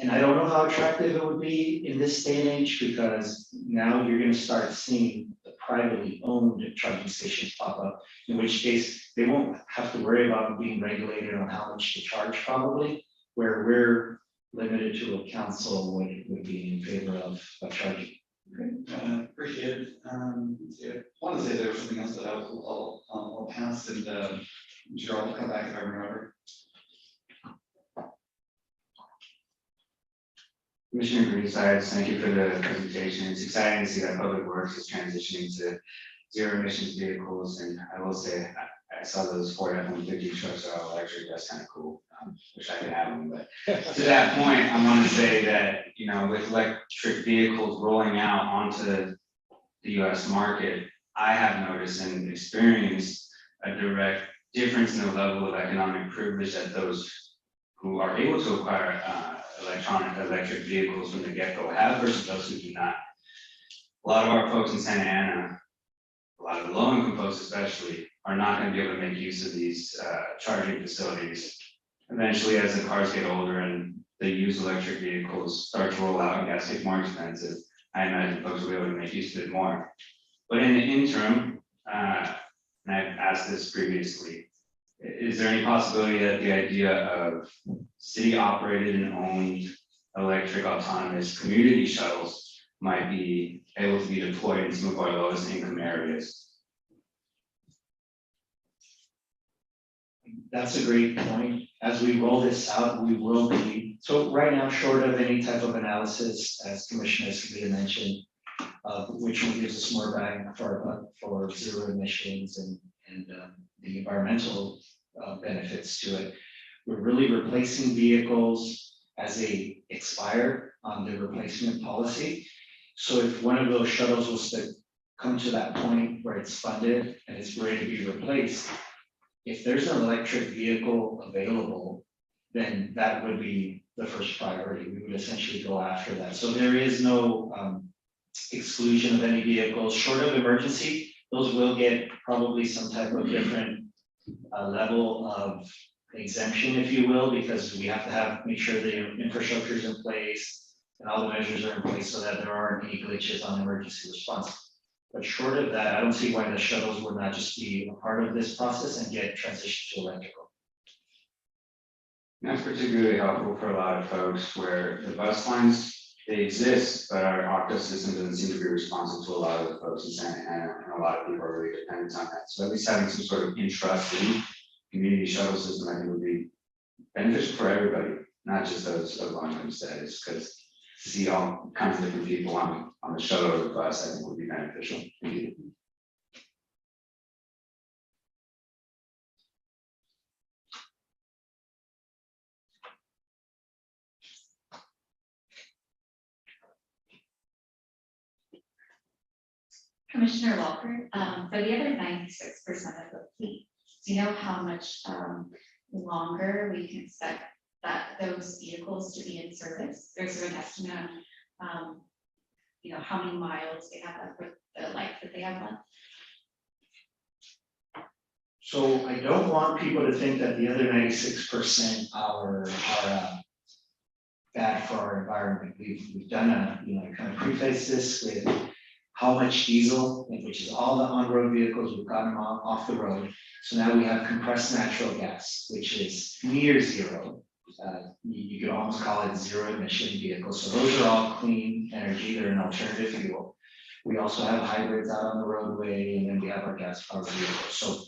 And I don't know how attractive it would be in this day and age, because now you're going to start seeing the privately owned charging stations pop up, in which case they won't have to worry about being regulated on how much to charge probably, where we're limited to a council would be in favor of charging. Great, appreciate it. I want to say there was something else that I'll pass, and I'm sure I'll come back if I remember. Commissioner Greenside, thank you for the presentation. It's exciting to see that Public Works is transitioning to zero emissions vehicles, and I will say I saw those Ford F-150 trucks are all electric. That's kind of cool. Wish I could have them, but to that point, I want to say that with electric vehicles rolling out onto the U.S. market, I have noticed and experienced a direct difference in the level of economic privilege that those who are able to acquire electric vehicles from the get-go have versus those who do not. A lot of our folks in Santa Ana, a lot of the low-income folks especially, are not going to be able to make use of these charging facilities. Eventually, as the cars get older and the used electric vehicles start to roll out and gas get more expensive, I imagine folks will be able to make use of it more. But in the interim, and I've asked this previously, is there any possibility that the idea of city-operated and owned electric autonomous community shuttles might be able to be deployed in some of our lowest income areas? That's a great point. As we roll this out, we will be, so right now, short of any type of analysis, as Commissioner Escamilla mentioned, which will give us more bang for zero emissions and the environmental benefits to it. We're really replacing vehicles as they expire on the replacement policy. So if one of those shuttles was to come to that point where it's funded and it's ready to be replaced, if there's an electric vehicle available, then that would be the first priority. We would essentially go after that. So there is no exclusion of any vehicles short of emergency. Those will get probably some type of different level of exemption, if you will, because we have to make sure the infrastructure is in place and all the measures are in place so that there aren't any glitches on emergency response. But short of that, I don't see why the shuttles would not just be a part of this process and get transitioned to electrical. That's particularly helpful for a lot of folks where the bus lines, they exist, but our Octa system doesn't seem to be responsive to a lot of the folks in Santa Ana, and a lot of people are really dependent on that. So at least having some sort of intra-city community shuttle system, I think, would be beneficial for everybody, not just those of low income status, because see all kinds of different people on the shuttle or the bus, I think would be beneficial. Thank you. Commissioner Walker, for the other 96% of the fleet, do you know how much longer we can expect that those vehicles to be in service? There's an estimate on, how many miles they have left with the life that they have left. So I don't want people to think that the other 96% are bad for our environment. We've done kind of preface this with how much diesel, which is all the on-road vehicles, we've gotten them off the road. So now we have compressed natural gas, which is near zero. You could almost call it zero emission vehicles. So those are all clean energy. They're an alternative fuel. We also have hybrids out on the roadway, and then we have our gas powered vehicles. So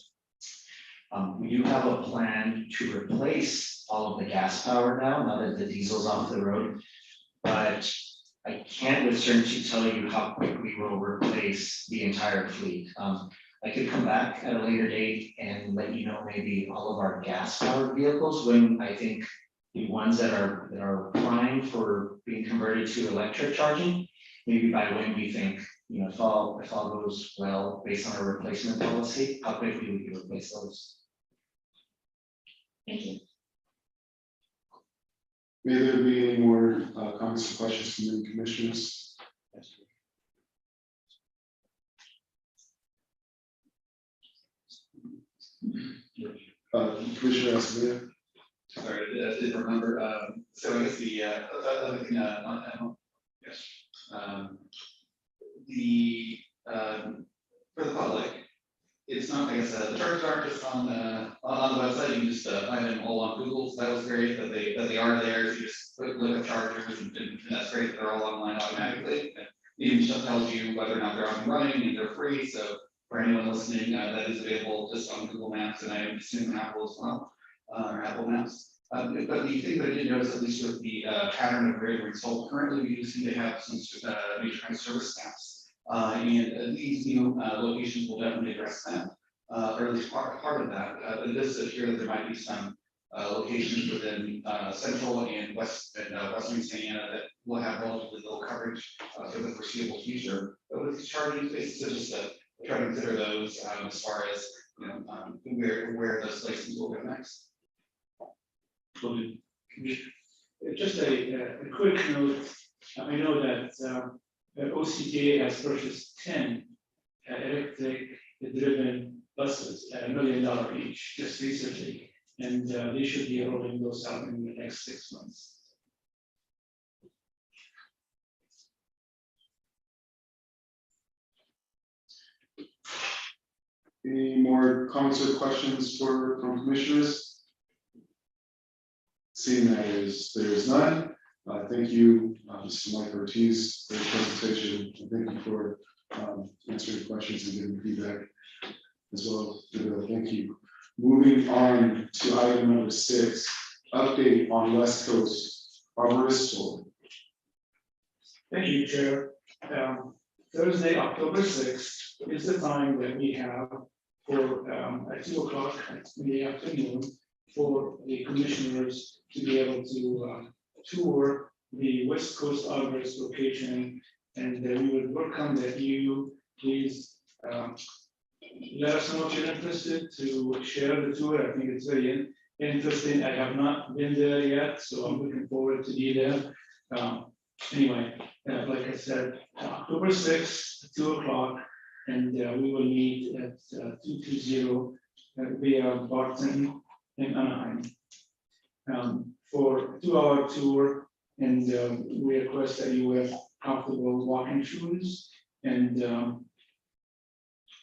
we do have a plan to replace all of the gas power now that the diesel's off the road. But I can't with certainty tell you how quickly we'll replace the entire fleet. I could come back at a later date and let you know maybe all of our gas powered vehicles, when I think the ones that are primed for being converted to electric charging, maybe by when we think, if all goes well based on our replacement policy, how quickly we can replace those. Thank you. May there be any more comments or questions from the commissioners? Commissioner Escobedo. Sorry, I didn't remember, so I guess the other thing, yes. For the public, it's not, I guess, the charges aren't just on the website, you can just find them all on Google, so that was great, that they are there, you just look at chargers, and that's great, they're all online automatically. And it even just tells you whether or not they're up and running, and they're free, so for anyone listening, that is available just on Google Maps, and I am assuming Apple as well, or Apple Maps. But the thing that I did notice, at least with the pattern of grid installed currently, we do seem to have some major kind of service snaps. And these new locations will definitely address that, or at least part of that. It does appear that there might be some locations within central and western Louisiana that will have relatively low coverage for the foreseeable future. But with these charging spaces, so just try to consider those as far as where those places will go next. Just a quick note, I know that OCTA has purchased 10 electric driven buses at $1 million each just recently, and they should be rolling those out in the next 6 months. Any more comments or questions from commissioners? Seeing that there is none, thank you, Mr. Mike Ortiz, for your presentation. Thank you for answering questions and giving feedback as well. Thank you. Moving on to item number 6, update on West Coast Arborist Tour. Thank you, Chair. Thursday, October 6th is the time that we have for at 2 o'clock in the afternoon for the commissioners to be able to tour the West Coast Arborist location, and we would welcome that you please let us know if you're interested to share the tour. I think it's very interesting. I have not been there yet, so I'm looking forward to be there. Anyway, like I said, October 6th, 2 o'clock, and we will meet at 220 via Barton in Anaheim for a 2-hour tour, and we request that you wear comfortable walking shoes. And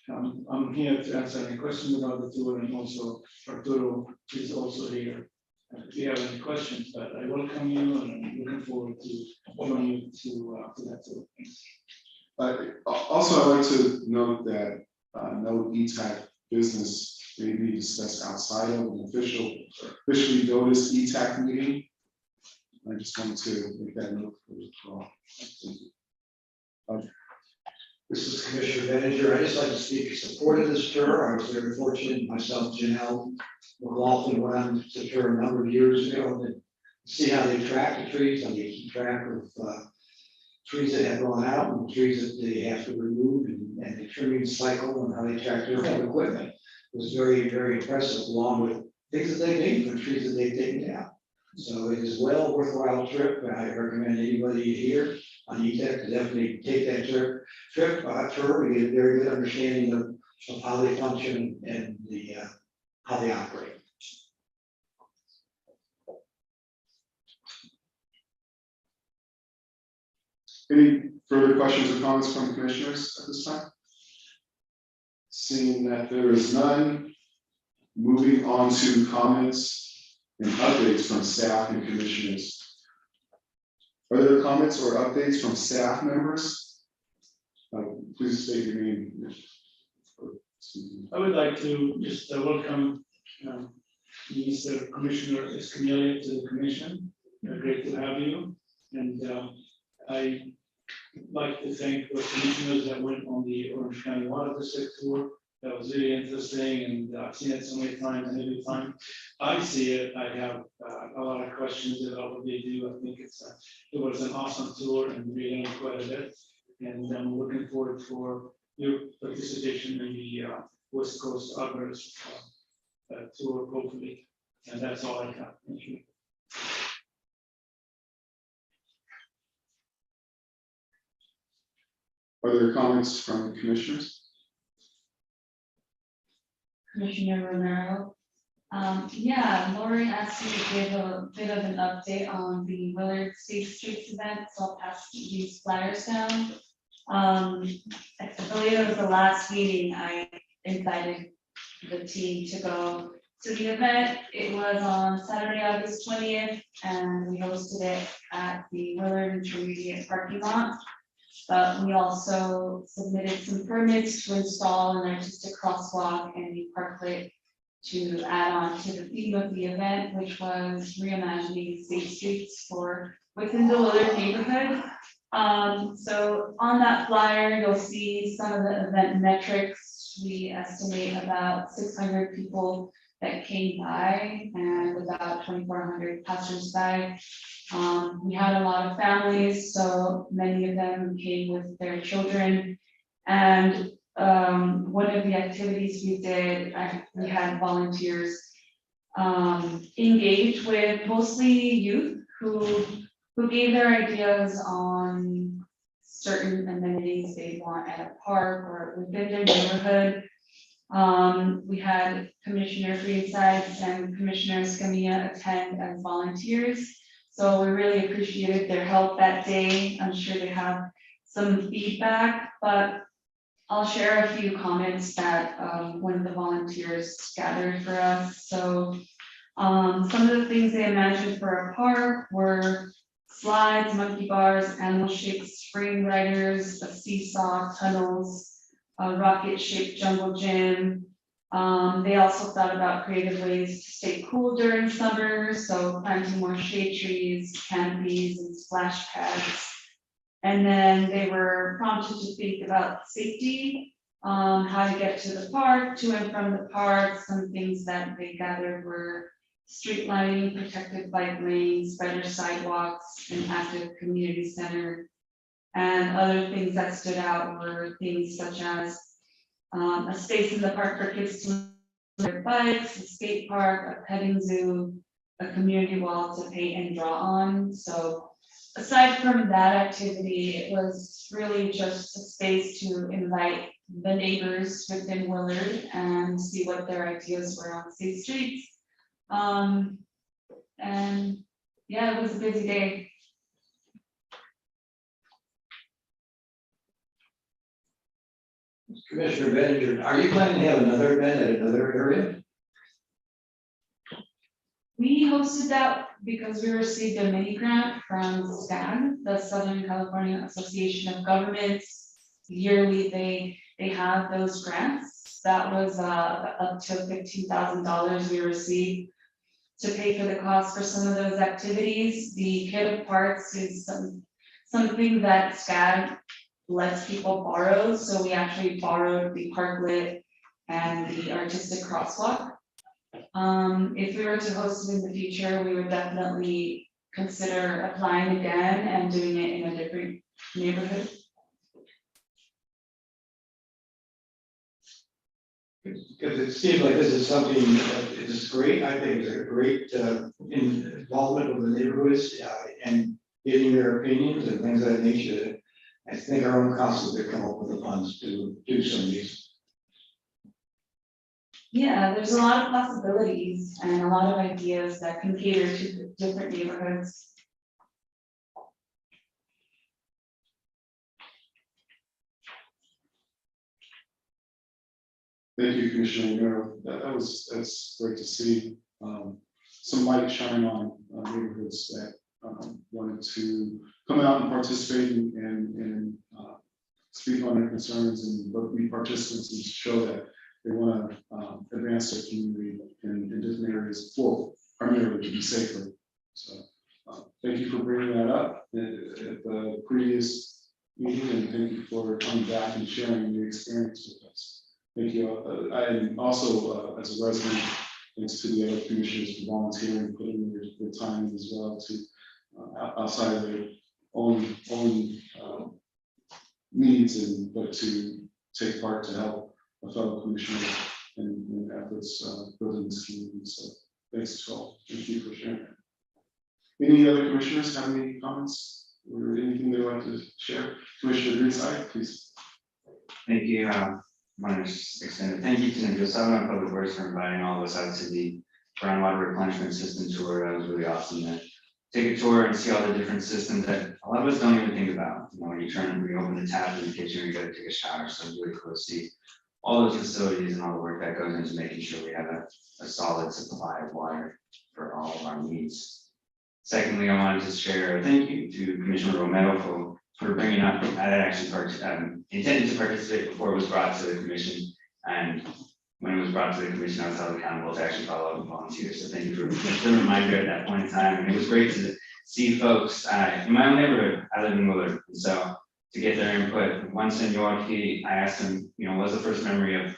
I'm here to answer any questions about the tour, and also Arturo is also here if you have any questions. But I welcome you, and I'm looking forward to joining you to that tour. Also, I'd like to note that no ETAC business may be discussed outside of an officially noticed ETAC meeting. I just wanted to make that note for all. This is Commissioner Benninger. I just like to speak in support of this tour. I was very fortunate, myself, Janelle McLaughlin went on the tour a number of years ago and see how they track the trees, how they keep track of trees that have gone out and trees that they have to remove and the trimming cycle and how they track their own equipment. It was very, very impressive, along with things that they need for trees that they've taken down. So it is well worthwhile trip. I recommend anybody here on ETEC to definitely take that tour to get a very good understanding of how they function and how they operate. Any further questions or comments from commissioners at this time? Seeing that there is none, moving on to comments and updates from staff and commissioners. Are there comments or updates from staff members? Please state your name. I would like to just welcome Mr. Commissioner Escamilla to the commission. Great to have you. And I like to thank the commissioners that went on the Orange County Water District tour. That was really interesting, and I've seen it so many times, and every time I see it, I have a lot of questions about what they do. I think it was an awesome tour and we learned quite a bit. And I'm looking forward for your participation in the West Coast Arbors tour, hopefully. And that's all I got. Thank you. Are there comments from the commissioners? Commissioner Romero. Yeah, Lori asked me to give a bit of an update on the Willard State Streets event, so I'll pass these flyers down. I believe it was the last meeting I invited the team to go to the event. It was on Saturday, August 20th, and we hosted it at the Willard Intermediate parking lot. But we also submitted some permits to install an artistic crosswalk and a parklet to add on to the theme of the event, which was reimagining state streets for within the Willard neighborhood. So on that flyer, you'll see some of the event metrics. We estimate about 600 people that came by and about 2,400 passersby. We had a lot of families, so many of them came with their children. And one of the activities we did, we had volunteers engage with mostly youth who gave their ideas on certain amenities they want at a park or within their neighborhood. We had Commissioner Greensides and Commissioner Escamilla attend as volunteers. So we really appreciated their help that day. I'm sure they have some feedback, but I'll share a few comments that one of the volunteers gathered for us. So some of the things they imagined for a park were slides, monkey bars, animal-shaped spring riders, a seesaw, tunnels, a rocket-shaped jungle gym. They also thought about creative ways to stay cool during summer, so planting more shade trees, canopies, and splash pads. And then they were prompted to think about safety, how to get to the park, to and from the park. Some things that they gathered were street lighting, protected bike lanes, better sidewalks, an active community center. And other things that stood out were things such as a space in the park for kids to their bikes, a skate park, a petting zoo, a community wall to paint and draw on. So aside from that activity, it was really just a space to invite the neighbors within Willard and see what their ideas were on state streets. And yeah, it was a busy day. Commissioner Benninger, are you planning to have another event at another area? We hosted that because we received a mini grant from SCAG, the Southern California Association of Governments. Yearly, they have those grants. That was up to $15,000 we received. to pay for the cost for some of those activities. The kit of parts is something that SCAD lets people borrow, so we actually borrowed the parklet and the artistic crosswalk. If we were to host it in the future, we would definitely consider applying again and doing it in a different neighborhood. Because it seems like this is something that is great, I think it's a great involvement with the neighborhoods and getting their opinions and things of that nature. I think our own council could come up with the funds to do some of these. Yeah, there's a lot of possibilities and a lot of ideas that can cater to different neighborhoods. Thank you, Commissioner Romero. That's great to see. Some light shine on neighborhoods that wanted to come out and participate and speak on their concerns and be participants and show that they want to advance their community in different areas for primarily to be safer. So thank you for bringing that up at the previous meeting, and thank you for coming back and sharing your experience with us. Thank you. I am also, as a resident, thanks to the other commissioners for volunteering, putting their time in as well to outside of their own needs, but to take part to help a fellow commissioner in efforts building this community. So thanks to all. Thank you for sharing. Any other commissioners have any comments or anything they'd like to share? Commissioner Greenside, please. Thank you. I want to extend a thank you to Nicholas Sutherland Public Works for inviting all of us out to the groundwater replenishment system tour. That was really awesome to take a tour and see all the different systems that a lot of us don't even think about. You know, when you open the tap in the kitchen, you got to take a shower. So it's really cool to see all those facilities and all the work that goes into making sure we have a solid supply of water for all of our needs. Secondly, I wanted to share a thank you to Commissioner Romero for bringing up. I had actually intended to participate before it was brought to the commission, and when it was brought to the commission, I was held accountable to actually follow up and volunteer. So thank you for the reminder at that point in time. And it was great to see folks in my own neighborhood. I live in Willard, and so to get their input. One senior, I asked him, what's the first memory of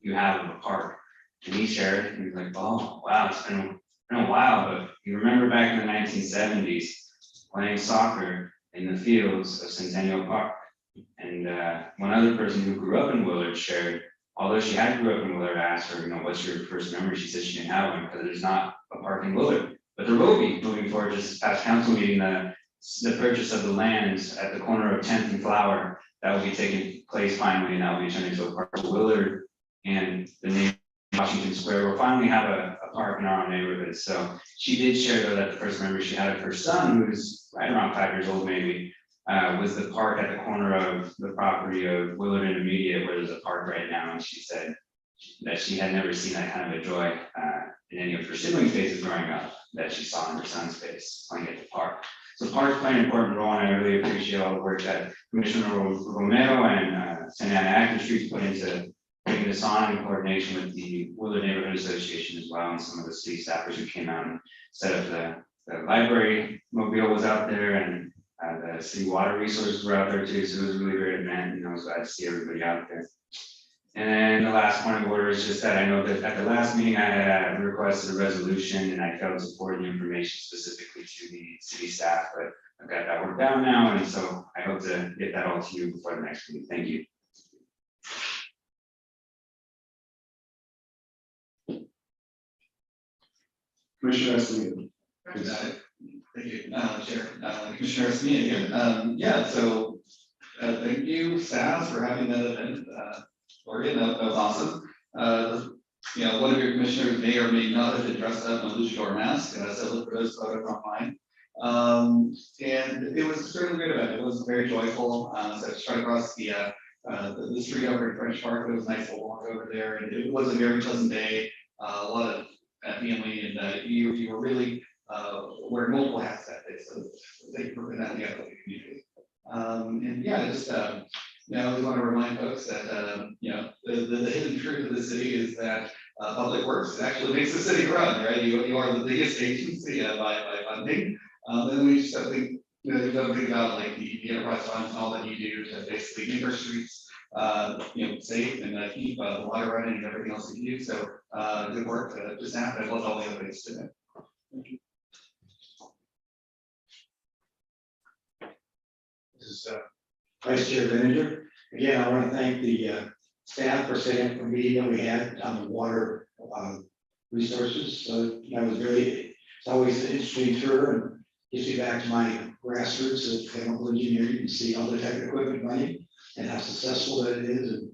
you have of a park? And he shared, and he was like, oh wow, it's been a while, but you remember back in the 1970s playing soccer in the fields of Centennial Park. And one other person who grew up in Willard shared, although she had grew up in Willard, I asked her, what's your first memory? She said she didn't have one because there's not a park in Willard, but there will be moving forward. Just past council meeting, the purchase of the land at the corner of 10th and Flower, that will be taking place finally, and that will be turned into a park. So Willard and the name Washington Square will finally have a park in our own neighborhood. So she did share though that the first memory she had of her son, who's right around 5 years old maybe, was the park at the corner of the property of Willard Intermediate, where there's a park right now. And she said that she had never seen that kind of a joy in any of her siblings' faces growing up that she saw in her son's face playing at the park. So parks play an important role, and I really appreciate all the work that Commissioner Romero and Santa Ana Acton Streets put into putting this on in coordination with the Willard Neighborhood Association as well, and some of the city staffers who came out and set up the library mobile was out there, and the city water resources were out there too. So it was a really great event, and I was glad to see everybody out there. And then the last point of order is just that I know that at the last meeting I had requested a resolution, and I failed to forward the information specifically to the city staff, but I've got that worked out now, and so I hope to get that all to you before the next meeting. Thank you. Commissioner Esposito. Thank you, Chair. Commissioner Esposito here. So thank you, staff, for having that event. Oregon, that was awesome. One of your commissioners may or may not have been dressed up in a luchador mask, and I said, look for those photos online. And it was certainly a great event. It was very joyful. So I just right across the street over in French Park. It was nice to walk over there, and it was a very pleasant day. A lot of family, and you were really wearing multiple hats that day. So thank you for putting that together with the community. And yeah, just I always want to remind folks that the hidden truth of the city is that Public Works, it actually makes the city run, right? You are the biggest agency by funding. And then we just have to think, you know, you've got to think about like the enterprise funds and all that you do to basically make our streets, you know, safe and keep the water running and everything else that you do. So good work just happened. I love all the other ways to it. This is Vice Chair Vinegar. Again, I want to thank the staff for setting up the meeting that we had on the water resources. So that was it's always an interesting tour and gets me back to my grassroots of chemical engineering and see all the tech equipment running and how successful that it is. And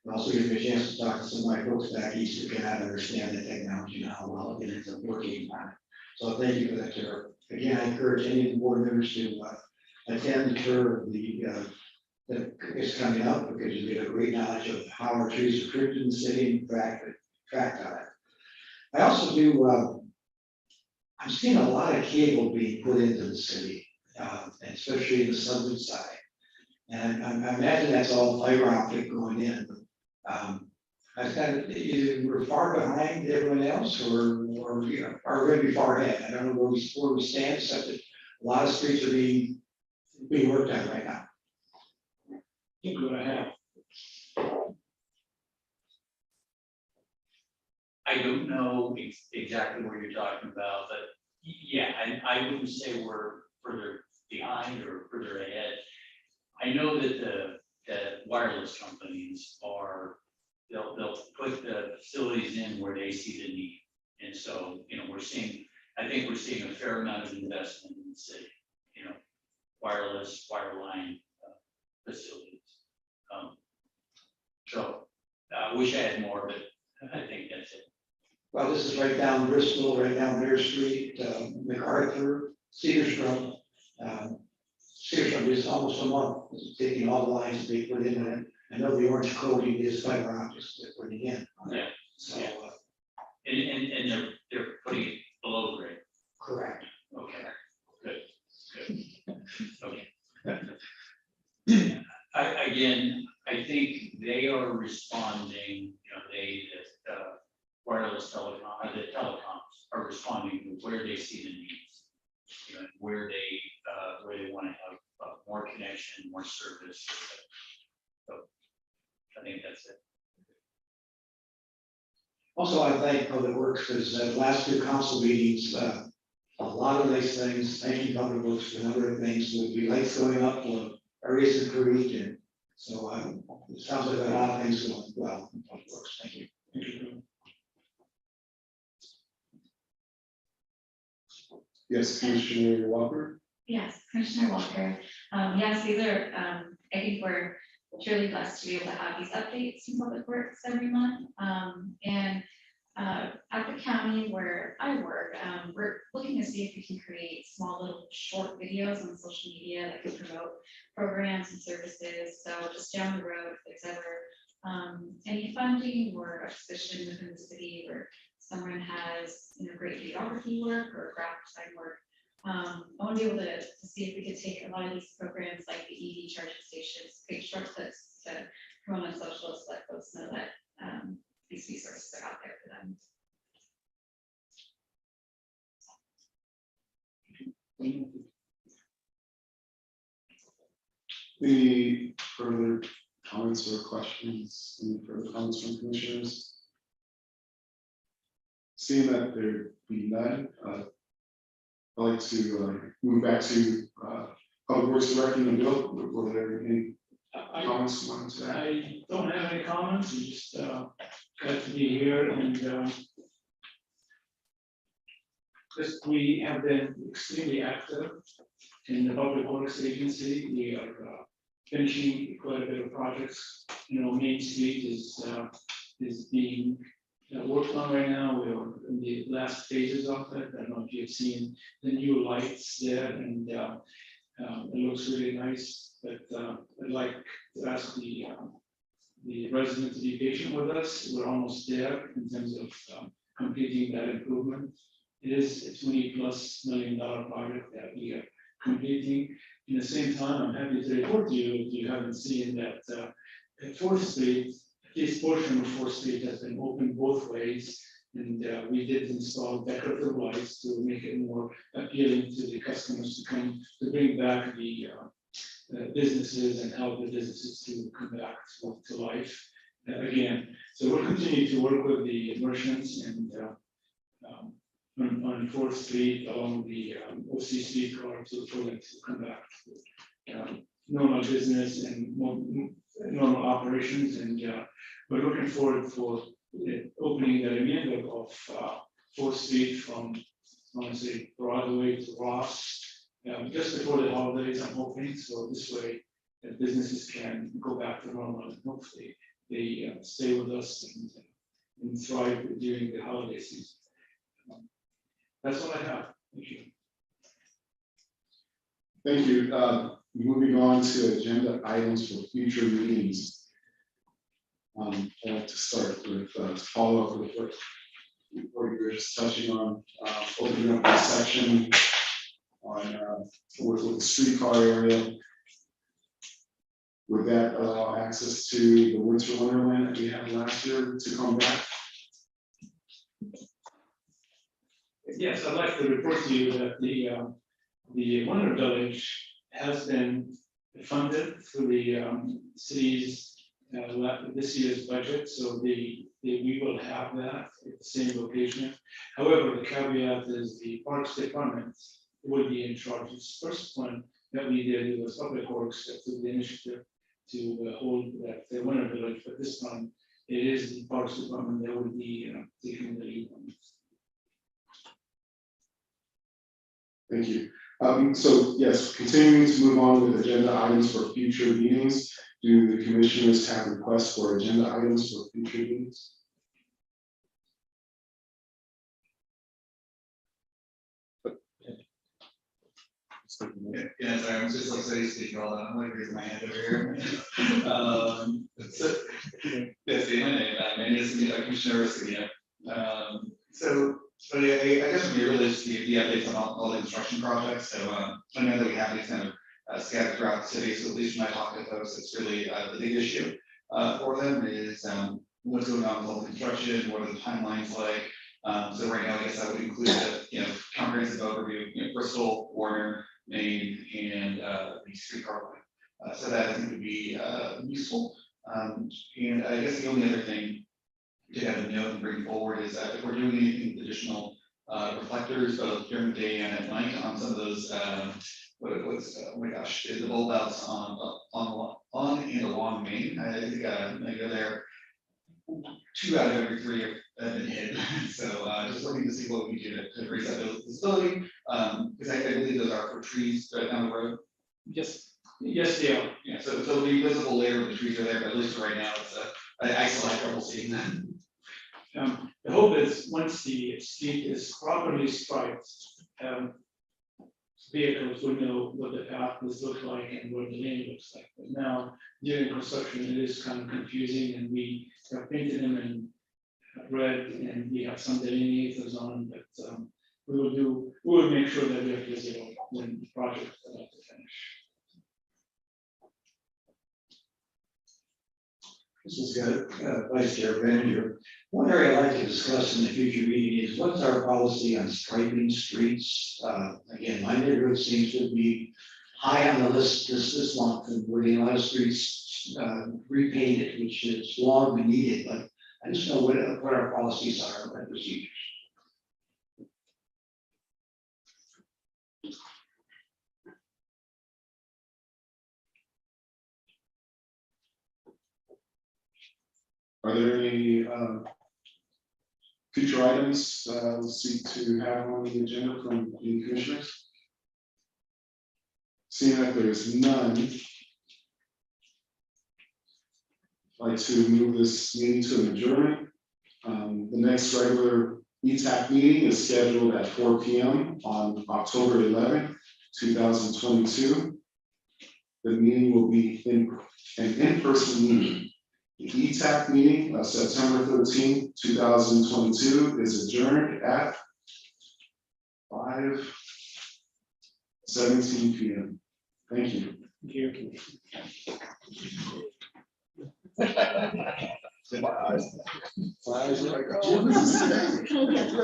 it also gives me a chance to talk to some of my folks back east who cannot understand the technology and how well it ends up working on it. So thank you for that tour. Again, I encourage any of the board members to attend the tour of that is coming up because you get a great knowledge of how our trees are trimmed in the city and tracked on it. I also do, I'm seeing a lot of cable being put into the city, and especially in the southern side. And I imagine that's all fiber optic going in. I kind of, either we're far behind everyone else or you know, are we going to be far ahead? I don't know where we stand, except that a lot of streets are being worked on right now. Think what I have. I don't know exactly what you're talking about, but yeah, I wouldn't say we're further behind or further ahead. I know that the wireless companies they'll put the facilities in where they see the need. And so, you know, I think we're seeing a fair amount of investment in the city, you know, wireless, wireline facilities. So I wish I had more, but I think that's it. Well, this is right down Bristol, right down Bear Street, MacArthur, Cedarstrom. Cedarstrom is almost a month, taking all the lines to be put in there. I know the orange coating is fiber optics they're putting in. Yeah. So, And they're putting it below grade. correct. Okay, good. Okay. I think they are responding, you know, the wireless telecom, the telecoms are responding to where they see the needs. You know, where they want to have more connection, more service. So I think that's it. Also, I thank Public Works because the last two council meetings, a lot of these things, thank you Public Works for a number of things, would be lights going up for areas improved, and so it sounds like a lot of things going well in Public Works. Thank you. Yes, Commissioner Walker. Yes, Commissioner Walker. Yes, these are, I think we're truly blessed to be able to have these updates in Public Works every month. And at the county where I work, we're looking to see if we can create small little short videos on social media that can promote programs and services. So just down the road, if there's ever any funding or a position within the city where someone has, you know, great videography work or graphic design work, I want to be able to see if we could take a lot of these programs like the EV charging stations, create short clips to promote on social, so let folks know that these resources are out there for them. Any further comments or questions? Any further comments from commissioners? Seeing that there be none, I'd like to move back to Public Works Director and Bill. Were there any comments you wanted to add? I don't have any comments. I'm just glad to be here, and we have been extremely active in the Public Works Agency. We are finishing quite a bit of projects. You know, Main Street is being worked on right now. We're in the last phases of it. I don't know if you've seen the new lights there, and it looks really nice. But I'd like to ask the residents to be patient with us. We're almost there in terms of completing that improvement. It is a $20+ million project that we are completing. In the same time, I'm happy to report to you, if you haven't seen that, at 4th Street, this portion of Fourth Street has been open both ways. And we did install decorative lights to make it more appealing to the customers to come, to bring back the businesses and help the businesses to come back to life again. So we'll continue to work with the merchants and on Fourth Street along the OC Street corridor for them to come back to normal business and normal operations. And we're looking forward for opening the remainder of Fourth Street from, I want to say, Broadway to Ross, just before the holidays, I'm hoping. So this way, businesses can go back to normal and hopefully they stay with us and thrive during the holiday season. That's all I have. Thank you. Thank you. Moving on to agenda items for future meetings. I'd like to start with follow up with what you were just touching on, opening up this section on with the streetcar area. Would that allow access to the winter wonderland that we had last year to come back? Yes, I'd like to report to you that the Wonder Village has been funded through the city's this year's budget, so we will have that at the same location. However, the caveat is the Parks Department will be in charge. This first one that we did was Public Works that took the initiative to hold that the Winter Village, but this time it is the Parks Department that will be taking the lead on this. Thank you. So yes, continuing to move on with agenda items for future meetings. Do the commissioners have requests for agenda items for future meetings? Yeah, sorry, I'm just like so used to speaking all that. I'm like raising my hand over here. So, yes, my name is Commissioner Rosigno. So I guess we really just the updates on all the construction projects. So I know that we have these kind of scattered throughout the city. So at least when I talk to folks, it's really the big issue for them is what's going on with all the construction, what are the timelines like. So right now, I guess I would include a comprehensive overview, Bristol, Warner, Maine, and the streetcar line. So that I think would be useful. And I guess the only other thing to have a note and bring forward is that if we're doing anything with additional reflectors both during the day and at night on some of those oh my gosh, the bulb outs on and along Main. I think I go there 2 out of every 3 have been hit. So just looking to see what we do to raise that visibility, because I believe those are for trees down the road. Yes, they are. Yeah, so it'll be visible later when the trees are there, but at least right now it's I still have trouble seeing them. The hope is once the street is properly striped, vehicles will know what the pathways look like and what the lane looks like. But now during construction, it is kind of confusing, and we have painted them in red, and we have some delineators on, but we will make sure that they're visible when the project is about to finish. This is good, Vice Chair Bender. One area I'd like to discuss in the future meeting is what's our policy on striping streets? Again, my neighborhood seems to be high on the list this month, and we're getting a lot of streets repainted, which is long and needed, but I just know what our policies are and procedures. Are there any future items we seek to have on the agenda from the commissioners? Seeing that there's none, I'd like to move this meeting to an adjournment. The next regular ETAC meeting is scheduled at 4 p.m. on October 11, 2022. The meeting will be an in-person meeting. The ETAC meeting of September 13, 2022 is adjourned at 5:17 p.m. Thank you. Thank you. My eyes. My eyes are like, Jim is the same. Yeah.